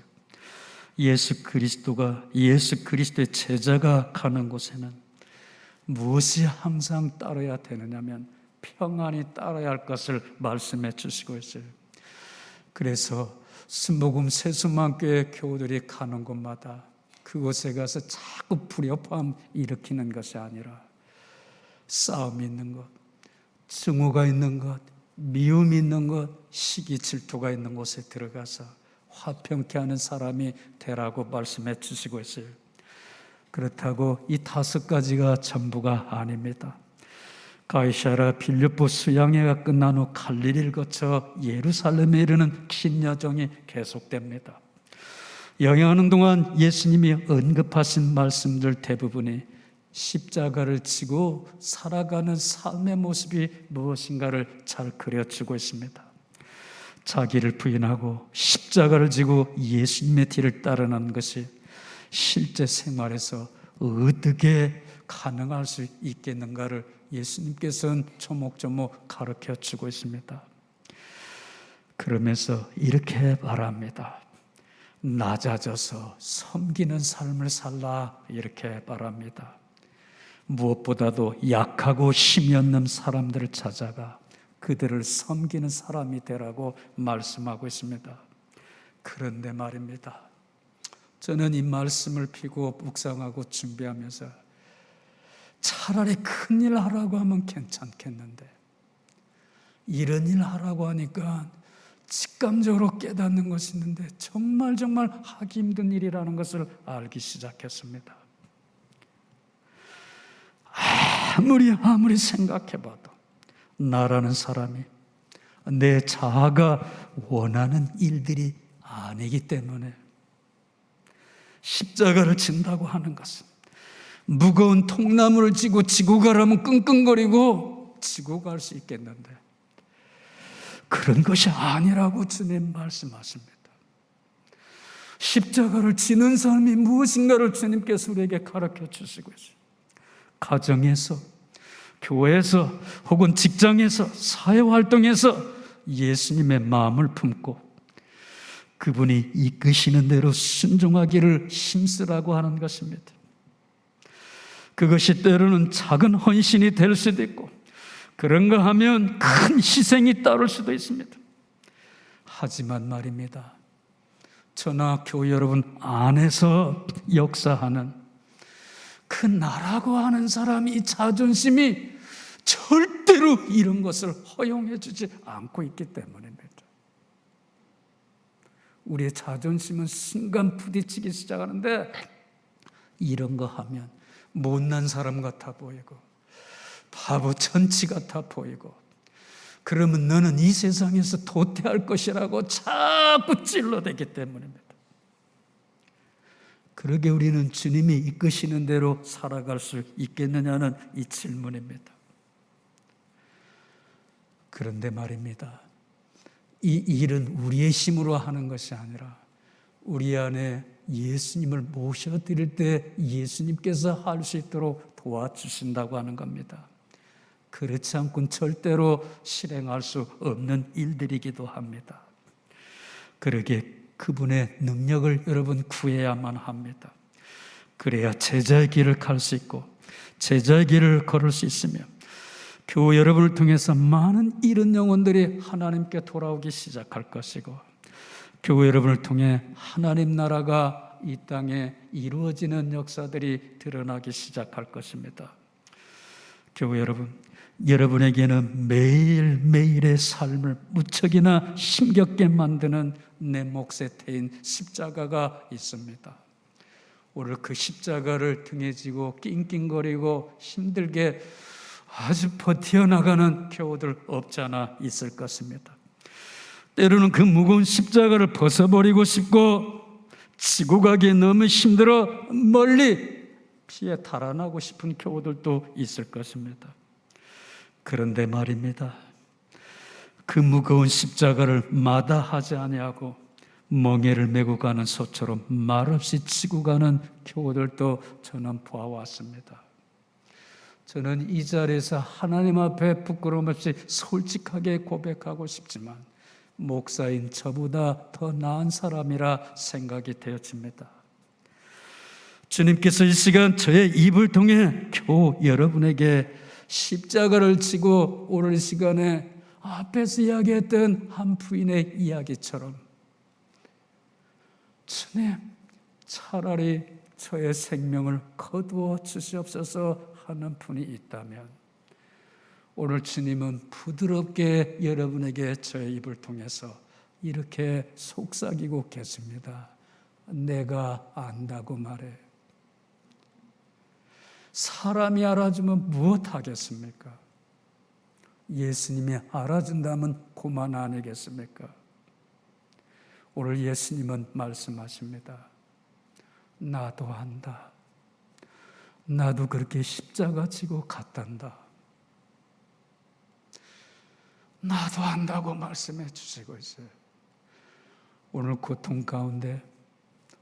예수 그리스도의 제자가 가는 곳에는 무엇이 항상 따라야 되느냐면 평안이 따라야 할 것을 말씀해 주시고 있어요. 그래서 순복음 세수만교회 교우들이 가는 곳마다 그곳에 가서 자꾸 불협화음 일으키는 것이 아니라 싸움 있는 것, 증오가 있는 것, 미움 있는 것, 시기 질투가 있는 곳에 들어가서 화평케 하는 사람이 되라고 말씀해 주시고 있어요. 그렇다고 이 5가지가 전부가 아닙니다. 가이사랴 빌립보 수양회가 끝난 후 갈릴리를 거쳐 예루살렘에 이르는 긴 여정이 계속됩니다. 여행하는 동안 예수님이 언급하신 말씀들 대부분이 십자가를 지고 살아가는 삶의 모습이 무엇인가를 잘 그려주고 있습니다. 자기를 부인하고 십자가를 지고 예수님의 뒤를 따르는 것이 실제 생활에서 어떻게 가능할 수 있겠는가를 예수님께서는 조목조목 가르쳐주고 있습니다. 그러면서 이렇게 말합니다. 낮아져서 섬기는 삶을 살라 이렇게 말합니다. 무엇보다도 약하고 힘이 없는 사람들을 찾아가 그들을 섬기는 사람이 되라고 말씀하고 있습니다. 그런데 말입니다. 저는 이 말씀을 피고 묵상하고 준비하면서 차라리 큰일 하라고 하면 괜찮겠는데 이런 일 하라고 하니까 직감적으로 깨닫는 것이 있는데 정말 하기 힘든 일이라는 것을 알기 시작했습니다. 아무리 생각해봐도 나라는 사람이 내 자아가 원하는 일들이 아니기 때문에 십자가를 진다고 하는 것은 무거운 통나무를 지고 지고 가라면 끙끙거리고 지고 갈 수 있겠는데 그런 것이 아니라고 주님 말씀하십니다. 십자가를 지는 삶이 무엇인가를 주님께서 우리에게 가르쳐 주시고 있어요. 가정에서, 교회에서, 혹은 직장에서, 사회활동에서 예수님의 마음을 품고 그분이 이끄시는 대로 순종하기를 힘쓰라고 하는 것입니다. 그것이 때로는 작은 헌신이 될 수도 있고, 그런가 하면 큰 희생이 따를 수도 있습니다. 하지만 말입니다, 저나 교회 여러분 안에서 역사하는 그 나라고 하는 사람이 자존심이 절대로 이런 것을 허용해 주지 않고 있기 때문입니다. 우리의 자존심은 순간 부딪히기 시작하는데, 이런 거 하면 못난 사람 같아 보이고 바보 천치 같아 보이고, 그러면 너는 이 세상에서 도태할 것이라고 자꾸 찔러대기 때문입니다. 그러게 우리는 주님이 이끄시는 대로 살아갈 수 있겠느냐는 이 질문입니다. 그런데 말입니다, 이 일은 우리의 힘으로 하는 것이 아니라 우리 안에 예수님을 모셔드릴 때 예수님께서 할 수 있도록 도와주신다고 하는 겁니다. 그렇지 않고는 절대로 실행할 수 없는 일들이기도 합니다. 그러기에 그분의 능력을 여러분 구해야만 합니다. 그래야 제자의 길을 갈 수 있고 제자의 길을 걸을 수 있으며, 교회 여러분을 통해서 많은 잃은 영혼들이 하나님께 돌아오기 시작할 것이고, 교회 여러분을 통해 하나님 나라가 이 땅에 이루어지는 역사들이 드러나기 시작할 것입니다. 교회 여러분, 여러분에게는 매일매일의 삶을 무척이나 힘겹게 만드는 내 몫의 태인 십자가가 있습니다. 오늘 그 십자가를 등에 지고 낑낑거리고 힘들게 아주 버텨나가는 교우들 없지 않아 있을 것입니다. 때로는 그 무거운 십자가를 벗어버리고 싶고 지고 가기에 너무 힘들어 멀리 피해 달아나고 싶은 교우들도 있을 것입니다. 그런데 말입니다, 그 무거운 십자가를 마다하지 아니하고 멍에를 메고 가는 소처럼 말없이 지고 가는 교우들도 저는 보아왔습니다. 저는 이 자리에서 하나님 앞에 부끄러움 없이 솔직하게 고백하고 싶지만, 목사인 저보다 더 나은 사람이라 생각이 되어집니다. 주님께서 이 시간 저의 입을 통해 교우 여러분에게 십자가를 지고 오늘 시간에 앞에서 이야기했던 한 부인의 이야기처럼, 주님, 차라리 저의 생명을 거두어 주시옵소서 하는 분이 있다면, 오늘 주님은 부드럽게 여러분에게 저의 입을 통해서 이렇게 속삭이고 계십니다. 내가 안다고 말해. 사람이 알아주면 무엇하겠습니까? 예수님이 알아준다면 고만 아니겠습니까? 오늘 예수님은 말씀하십니다. 나도 안다. 나도 그렇게 십자가 지고 갔단다. 나도 안다고 말씀해 주시고 있어요. 오늘 고통 가운데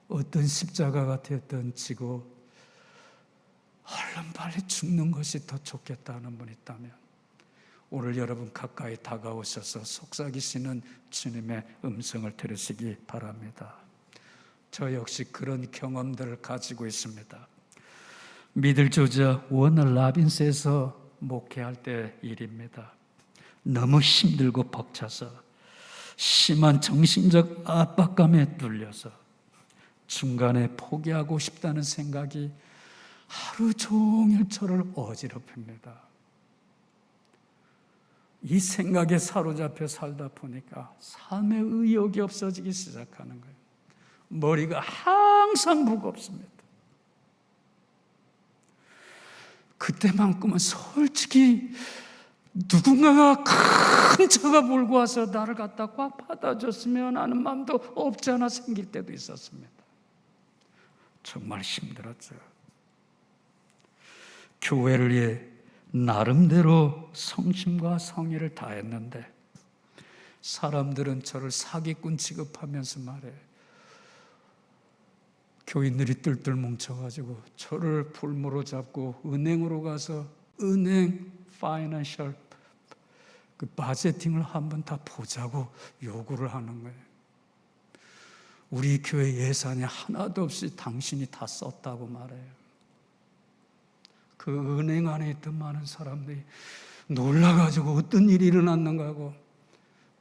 어떤 십자가가 되었든 지고 얼른 빨리 죽는 것이 더 좋겠다는 분 있다면, 오늘 여러분 가까이 다가오셔서 속삭이시는 주님의 음성을 들으시기 바랍니다. 저 역시 그런 경험들을 가지고 있습니다. 믿을 조자 워너 라빈스에서 목회할 때 일입니다. 너무 힘들고 벅차서 심한 정신적 압박감에 눌려서 중간에 포기하고 싶다는 생각이 하루 종일 저를 어지럽힙니다. 이 생각에 사로잡혀 살다 보니까 삶의 의욕이 없어지기 시작하는 거예요. 머리가 항상 무겁습니다. 그때만큼은 솔직히 누군가가 큰 차가 몰고 와서 나를 갖다 꽉 받아줬으면 하는 마음도 없지 않아 생길 때도 있었습니다. 정말 힘들었죠. 교회를 위해 나름대로 성심과 성의를 다했는데 사람들은 저를 사기꾼 취급하면서 말해, 교인들이 뜰뜰 뭉쳐가지고 저를 볼모로 잡고 은행으로 가서 은행 파이낸셜 그 바제팅을 한번 다 보자고 요구를 하는 거예요. 우리 교회 예산이 하나도 없이 당신이 다 썼다고 말해요. 그 은행 안에 있던 많은 사람들이 놀라가지고 어떤 일이 일어났는가 하고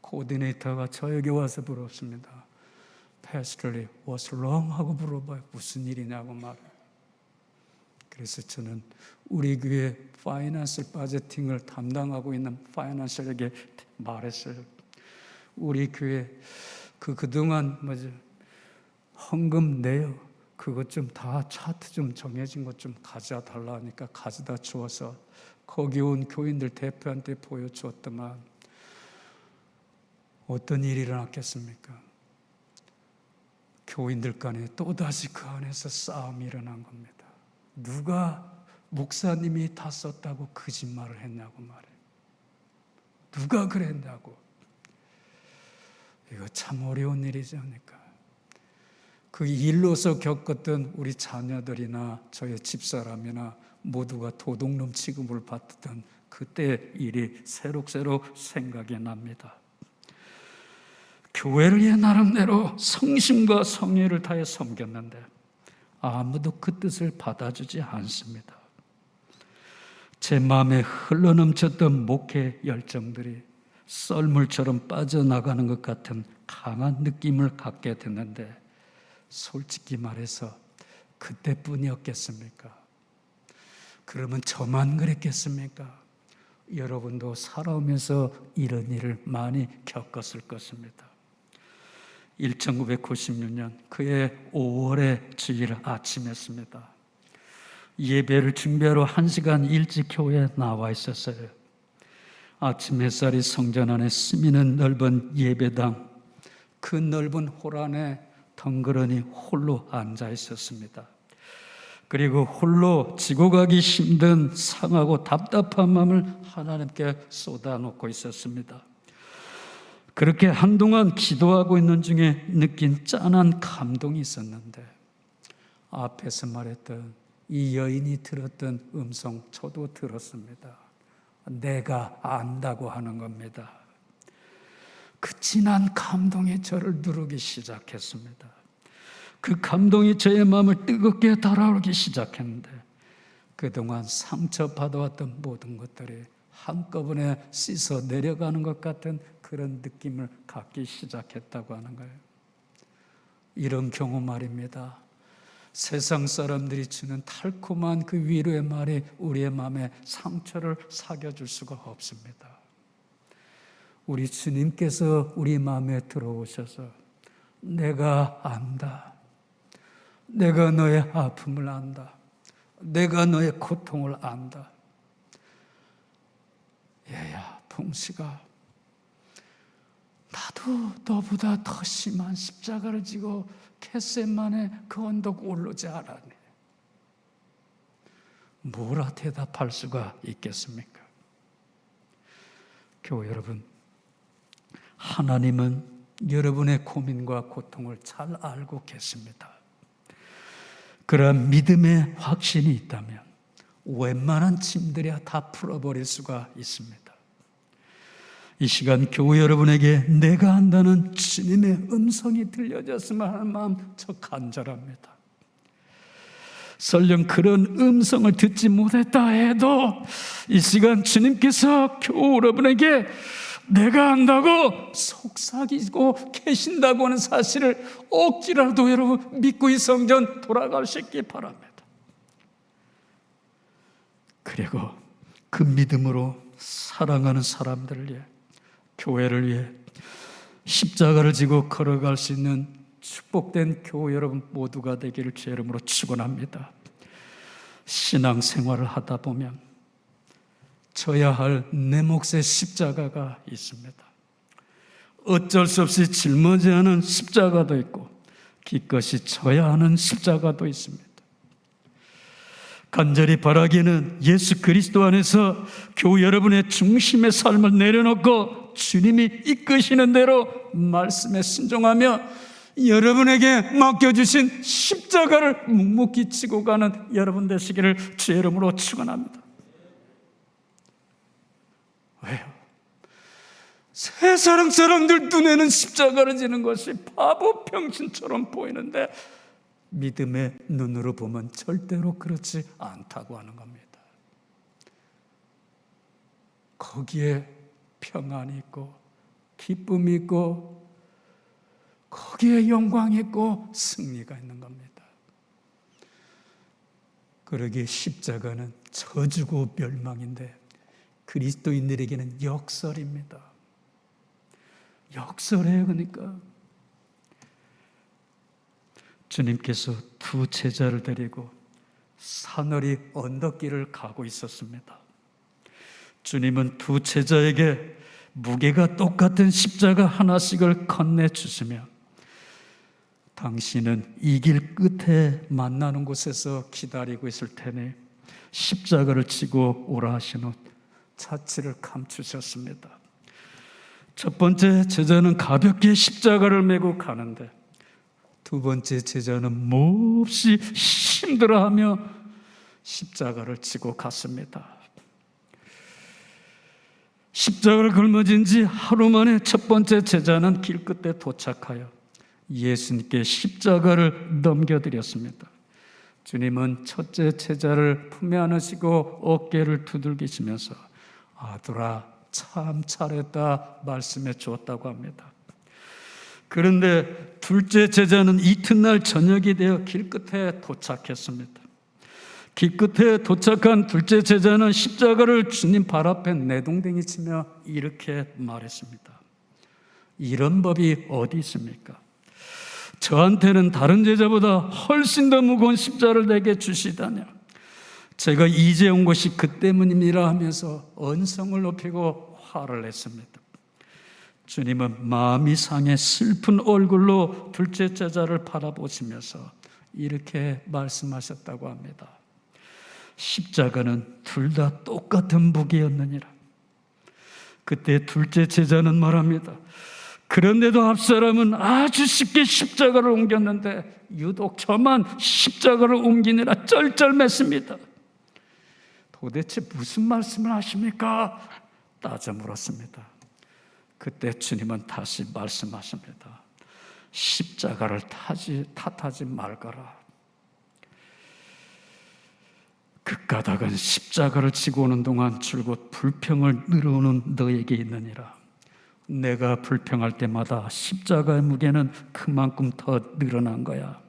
코디네이터가 저에게 와서 물었습니다. Pastor, what's wrong? 하고 물어봐요. 무슨 일이냐고 말해요. 그래서 저는 우리 교회 파이낸셜 바제팅을 담당하고 있는 파이낸셜에게 말했어요. 우리 교회 그동안 헌금 내요. 그것 좀 다 차트 좀 정해진 것 좀 가져다 달라 하니까 가져다 주어서 거기 온 교인들 대표한테 보여주었더만 어떤 일이 일어났겠습니까? 교인들 간에 또다시 그 안에서 싸움이 일어난 겁니다. 누가 목사님이 다 썼다고 거짓말을 했냐고 말해요. 누가 그랬냐고. 이거 참 어려운 일이지 않을까. 그 일로서 겪었던 우리 자녀들이나 저의 집사람이나 모두가 도둑놈 취급을 받던 그때 일이 새록새록 생각이 납니다. 교회를 위해 나름대로 성심과 성의를 다해 섬겼는데 아무도 그 뜻을 받아주지 않습니다. 제 마음에 흘러넘쳤던 목회 열정들이 썰물처럼 빠져나가는 것 같은 강한 느낌을 갖게 됐는데 솔직히 말해서 그때뿐이었겠습니까? 그러면 저만 그랬겠습니까? 여러분도 살아오면서 이런 일을 많이 겪었을 것입니다. 1996년 그해 5월의 주일 아침이었습니다. 예배를 준비하러 1시간 일찍 교회에 나와 있었어요. 아침 햇살이 성전 안에 스미는 넓은 예배당, 그 넓은 홀 안에 덩그러니 홀로 앉아 있었습니다. 그리고 홀로 지고 가기 힘든 상하고 답답한 마음을 하나님께 쏟아놓고 있었습니다. 그렇게 한동안 기도하고 있는 중에 느낀 짠한 감동이 있었는데 앞에서 말했던 이 여인이 들었던 음성 저도 들었습니다. 내가 안다고 하는 겁니다. 그 진한 감동이 저를 누르기 시작했습니다. 그 감동이 저의 마음을 뜨겁게 달아오르기 시작했는데 그동안 상처받아왔던 모든 것들이 한꺼번에 씻어 내려가는 것 같은 그런 느낌을 갖기 시작했다고 하는 거예요. 이런 경우 말입니다. 세상 사람들이 주는 달콤한 그 위로의 말이 우리의 마음에 상처를 사겨줄 수가 없습니다. 우리 주님께서 우리 마음에 들어오셔서 내가 안다. 내가 너의 아픔을 안다. 내가 너의 고통을 안다. 얘야, 봉식아, 나도 너보다 더 심한 십자가를 지고 겟세마네 그 언덕 오르지 않았네. 뭐라 대답할 수가 있겠습니까? 교회 여러분, 하나님은 여러분의 고민과 고통을 잘 알고 계십니다. 그러한 믿음의 확신이 있다면 웬만한 짐들이야 다 풀어버릴 수가 있습니다. 이 시간 교회 여러분에게 내가 안다는 주님의 음성이 들려졌으면 하는 마음 저 간절합니다. 설령 그런 음성을 듣지 못했다 해도 이 시간 주님께서 교회 여러분에게 내가 안다고 속삭이고 계신다고 하는 사실을 억지라도 여러분 믿고 이 성전 돌아가시기 바랍니다. 그리고 그 믿음으로 사랑하는 사람들을 위해, 교회를 위해 십자가를 지고 걸어갈 수 있는 축복된 교회 여러분 모두가 되기를 주의 이름으로 축원합니다. 신앙생활을 하다 보면 져야 할 내 몫의 십자가가 있습니다. 어쩔 수 없이 짊어져야 하는 십자가도 있고 기꺼이 져야 하는 십자가도 있습니다. 간절히 바라기는 예수 그리스도 안에서 교회 여러분의 중심의 삶을 내려놓고 주님이 이끄시는 대로 말씀에 순종하며 여러분에게 맡겨주신 십자가를 묵묵히 지고 가는 여러분 되시기를 주의 이름으로 축원합니다. 왜요? 세상 사람들 눈에는 십자가를 지는 것이 바보 병신처럼 보이는데 믿음의 눈으로 보면 절대로 그렇지 않다고 하는 겁니다. 거기에 평안이 있고 기쁨이 있고 거기에 영광이 있고 승리가 있는 겁니다. 그러기에 십자가는 저주고 멸망인데 그리스도인들에게는 역설입니다. 역설이에요. 그러니까 주님께서 두 제자를 데리고 사너리 언덕길을 가고 있었습니다. 주님은 두 제자에게 무게가 똑같은 십자가 하나씩을 건네주시며 당신은 이 길 끝에 만나는 곳에서 기다리고 있을 테니 십자가를 지고 오라 하신 후 자취를 감추셨습니다. 첫 번째 제자는 가볍게 십자가를 메고 가는데 두 번째 제자는 몹시 힘들어하며 십자가를 지고 갔습니다. 십자가를 걸머진 지 하루 만에 첫 번째 제자는 길 끝에 도착하여 예수님께 십자가를 넘겨드렸습니다. 주님은 첫째 제자를 품에 안으시고 어깨를 두들기시면서 아들아 참 잘했다 말씀해 주었다고 합니다. 그런데 둘째 제자는 이튿날 저녁이 되어 길 끝에 도착했습니다. 길 끝에 도착한 둘째 제자는 십자가를 주님 발 앞에 내동댕이 치며 이렇게 말했습니다. 이런 법이 어디 있습니까? 저한테는 다른 제자보다 훨씬 더 무거운 십자가를 내게 주시다냐? 제가 이제 온 것이 그 때문입니다 하면서 언성을 높이고 화를 냈습니다. 주님은 마음이 상해 슬픈 얼굴로 둘째 제자를 바라보시면서 이렇게 말씀하셨다고 합니다. 십자가는 둘 다 똑같은 무게였느니라. 그때 둘째 제자는 말합니다. 그런데도 앞사람은 아주 쉽게 십자가를 옮겼는데 유독 저만 십자가를 옮기느라 쩔쩔맸습니다. 도대체 무슨 말씀을 하십니까? 따져 물었습니다. 그때 주님은 다시 말씀하십니다. 십자가를 탓하지 말거라. 그 까닭은 십자가를 지고 오는 동안 줄곧 불평을 늘어오는 너에게 있느니라. 내가 불평할 때마다 십자가의 무게는 그만큼 더 늘어난 거야.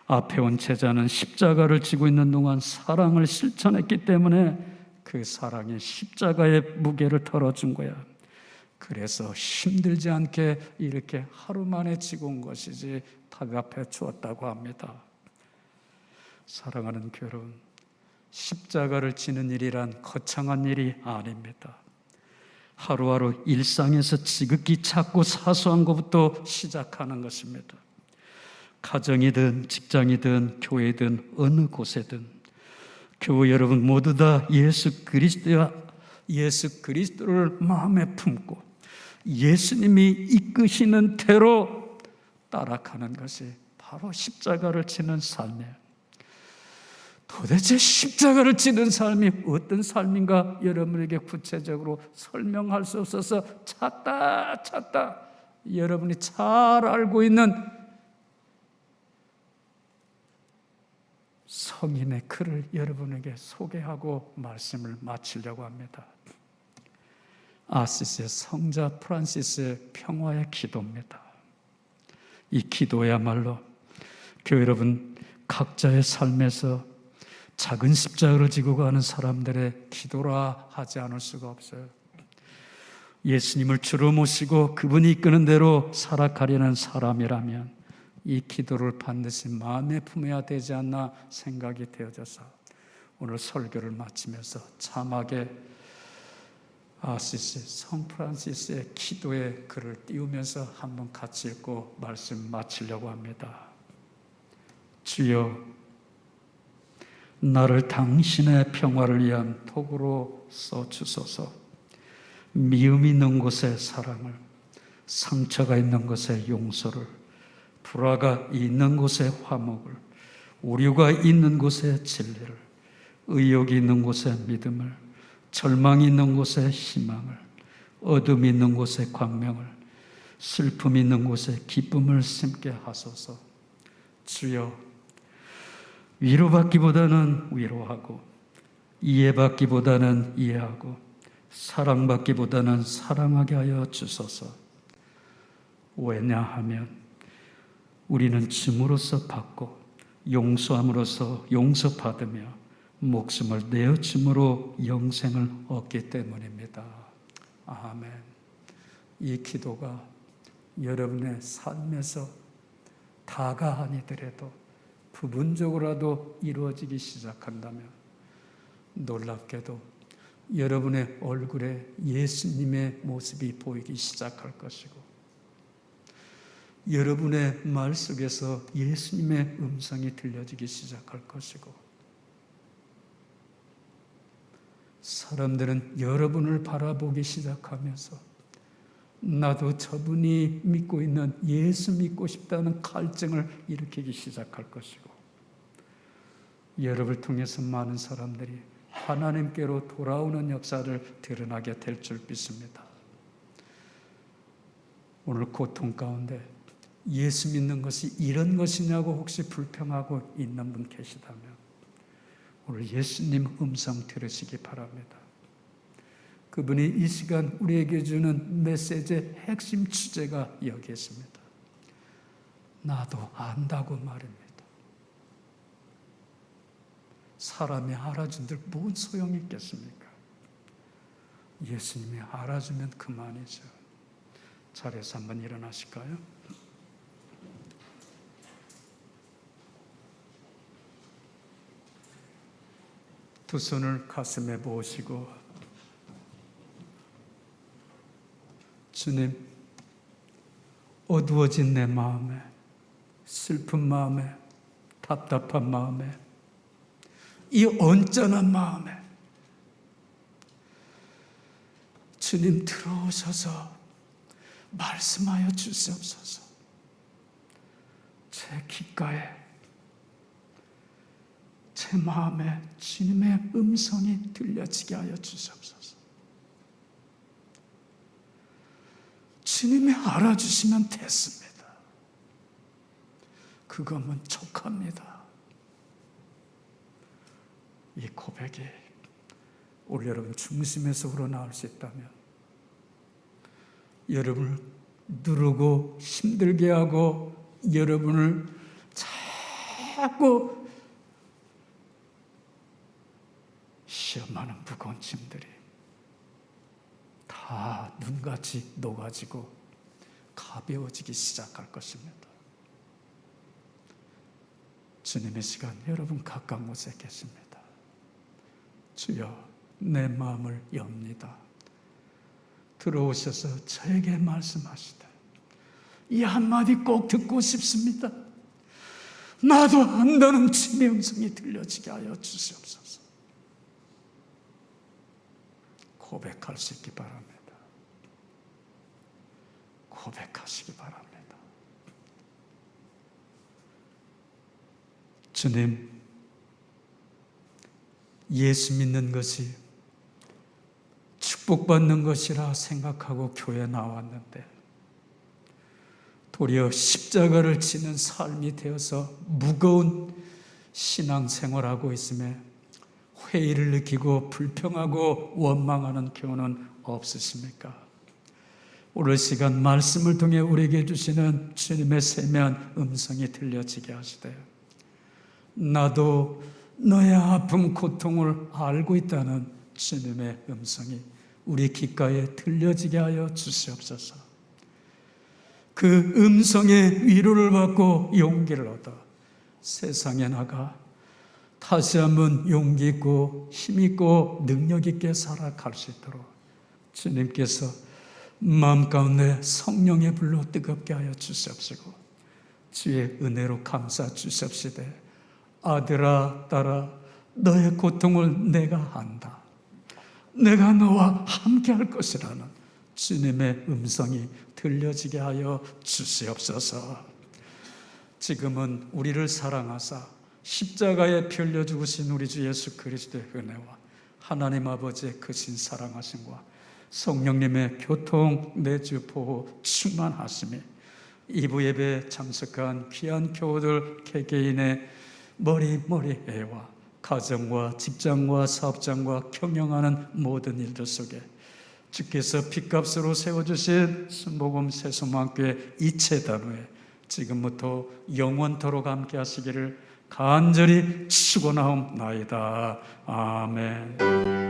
앞에 온 제자는 십자가를 지고 있는 동안 사랑을 실천했기 때문에 그 사랑이 십자가의 무게를 덜어준 거야. 그래서 힘들지 않게 이렇게 하루 만에 지고 온 것이지 답답해 주었다고 합니다. 사랑하는 교회는 십자가를 지는 일이란 거창한 일이 아닙니다. 하루하루 일상에서 지극히 작고 사소한 것부터 시작하는 것입니다. 가정이든 직장이든 교회든 어느 곳에든 교회 여러분 모두 다 예수 그리스도를 마음에 품고 예수님이 이끄시는 대로 따라가는 것이 바로 십자가를 지는 삶이에요. 도대체 십자가를 지는 삶이 어떤 삶인가 여러분에게 구체적으로 설명할 수 없어서 찾다 여러분이 잘 알고 있는 성인의 글을 여러분에게 소개하고 말씀을 마치려고 합니다. 아시스의 성자 프란시스의 평화의 기도입니다. 이 기도야말로 교회 여러분 각자의 삶에서 작은 십자가를 지고 가는 사람들의 기도라 하지 않을 수가 없어요. 예수님을 주로 모시고 그분이 이끄는 대로 살아가려는 사람이라면 이 기도를 반드시 마음에 품어야 되지 않나 생각이 되어져서 오늘 설교를 마치면서 참하게 아시스 성 프란시스의 기도의 글을 띄우면서 한번 같이 읽고 말씀 마치려고 합니다. 주여, 나를 당신의 평화를 위한 도구로 써주소서. 미움이 있는 곳에 사랑을, 상처가 있는 곳에 용서를, 불화가 있는 곳에 화목을, 오류가 있는 곳에 진리를, 의욕이 있는 곳에 믿음을, 절망이 있는 곳에 희망을, 어둠이 있는 곳에 광명을, 슬픔이 있는 곳에 기쁨을 심게 하소서. 주여, 위로받기보다는 위로하고, 이해받기보다는 이해하고, 사랑받기보다는 사랑하게 하여 주소서. 왜냐하면 우리는 줌으로써 받고 용서함으로써 용서받으며 목숨을 내어줌으로 영생을 얻기 때문입니다. 아멘. 이 기도가 여러분의 삶에서 다가 아니더라도 부분적으로라도 이루어지기 시작한다면 놀랍게도 여러분의 얼굴에 예수님의 모습이 보이기 시작할 것이고, 여러분의 말 속에서 예수님의 음성이 들려지기 시작할 것이고, 사람들은 여러분을 바라보기 시작하면서 나도 저분이 믿고 있는 예수 믿고 싶다는 갈증을 일으키기 시작할 것이고, 여러분을 통해서 많은 사람들이 하나님께로 돌아오는 역사를 드러나게 될 줄 믿습니다. 오늘 고통 가운데 예수 믿는 것이 이런 것이냐고 혹시 불평하고 있는 분 계시다면 오늘 예수님 음성 들으시기 바랍니다. 그분이 이 시간 우리에게 주는 메시지의 핵심 주제가 여기 있습니다. 나도 안다고 말입니다. 사람이 알아준들 뭔 소용이 있겠습니까? 예수님이 알아주면 그만이죠. 자리에서 한번 일어나실까요? 두 손을 가슴에 모으시고, 주님, 어두워진 내 마음에, 슬픈 마음에, 답답한 마음에, 이 언짢은 마음에 주님 들어오셔서 말씀하여 주시옵소서. 제 귓가에, 제 마음에 주님의 음성이 들려지게 하여 주시옵소서. 주님이 알아주시면 됐습니다. 그거면 족합니다. 이 고백이 오늘 여러분 중심에서 우러나올 수 있다면, 여러분을 누르고 힘들게 하고 여러분을 자꾸 시험하는 무거운 짐들이 다 눈같이 녹아지고 가벼워지기 시작할 것입니다. 주님의 시간 여러분 가까운 곳에 계십니다. 주여, 내 마음을 엽니다. 들어오셔서 저에게 말씀하시되 이 한마디 꼭 듣고 싶습니다. 나도 안다는 주님의 음성이 들려지게 하여 주시옵소서. 고백할 수 있기 바랍니다. 고백하시기 바랍니다. 주님, 예수 믿는 것이 축복받는 것이라 생각하고 교회 나왔는데 도리어 십자가를 지는 삶이 되어서 무거운 신앙생활하고 있음에 회의를 느끼고 불평하고 원망하는 경우는 없으십니까? 오늘 시간 말씀을 통해 우리에게 주시는 주님의 세미한 음성이 들려지게 하시되 나도 너의 아픔 고통을 알고 있다는 주님의 음성이 우리 귓가에 들려지게 하여 주시옵소서. 그 음성의 위로를 받고 용기를 얻어 세상에 나가 다시 한번 용기 있고 힘 있고 능력 있게 살아갈 수 있도록 주님께서 마음 가운데 성령의 불로 뜨겁게 하여 주시옵시고 주의 은혜로 감싸 주시옵시되 아들아 딸아 너의 고통을 내가 안다. 내가 너와 함께 할 것이라는 주님의 음성이 들려지게 하여 주시옵소서. 지금은 우리를 사랑하사 십자가에 피 흘려 죽으신 우리 주 예수 그리스도의 은혜와 하나님 아버지의 크신 사랑하심과 성령님의 교통 내주 보호 충만하심이 이부 예배에 참석한 귀한 교우들 개개인의 머리머리애와 가정과 직장과 사업장과 경영하는 모든 일들 속에 주께서 핏값으로 세워주신 순복음 새소망교회 이체단후에 지금부터 영원토록 함께 하시기를 간절히 축원하옵나이다. 아멘.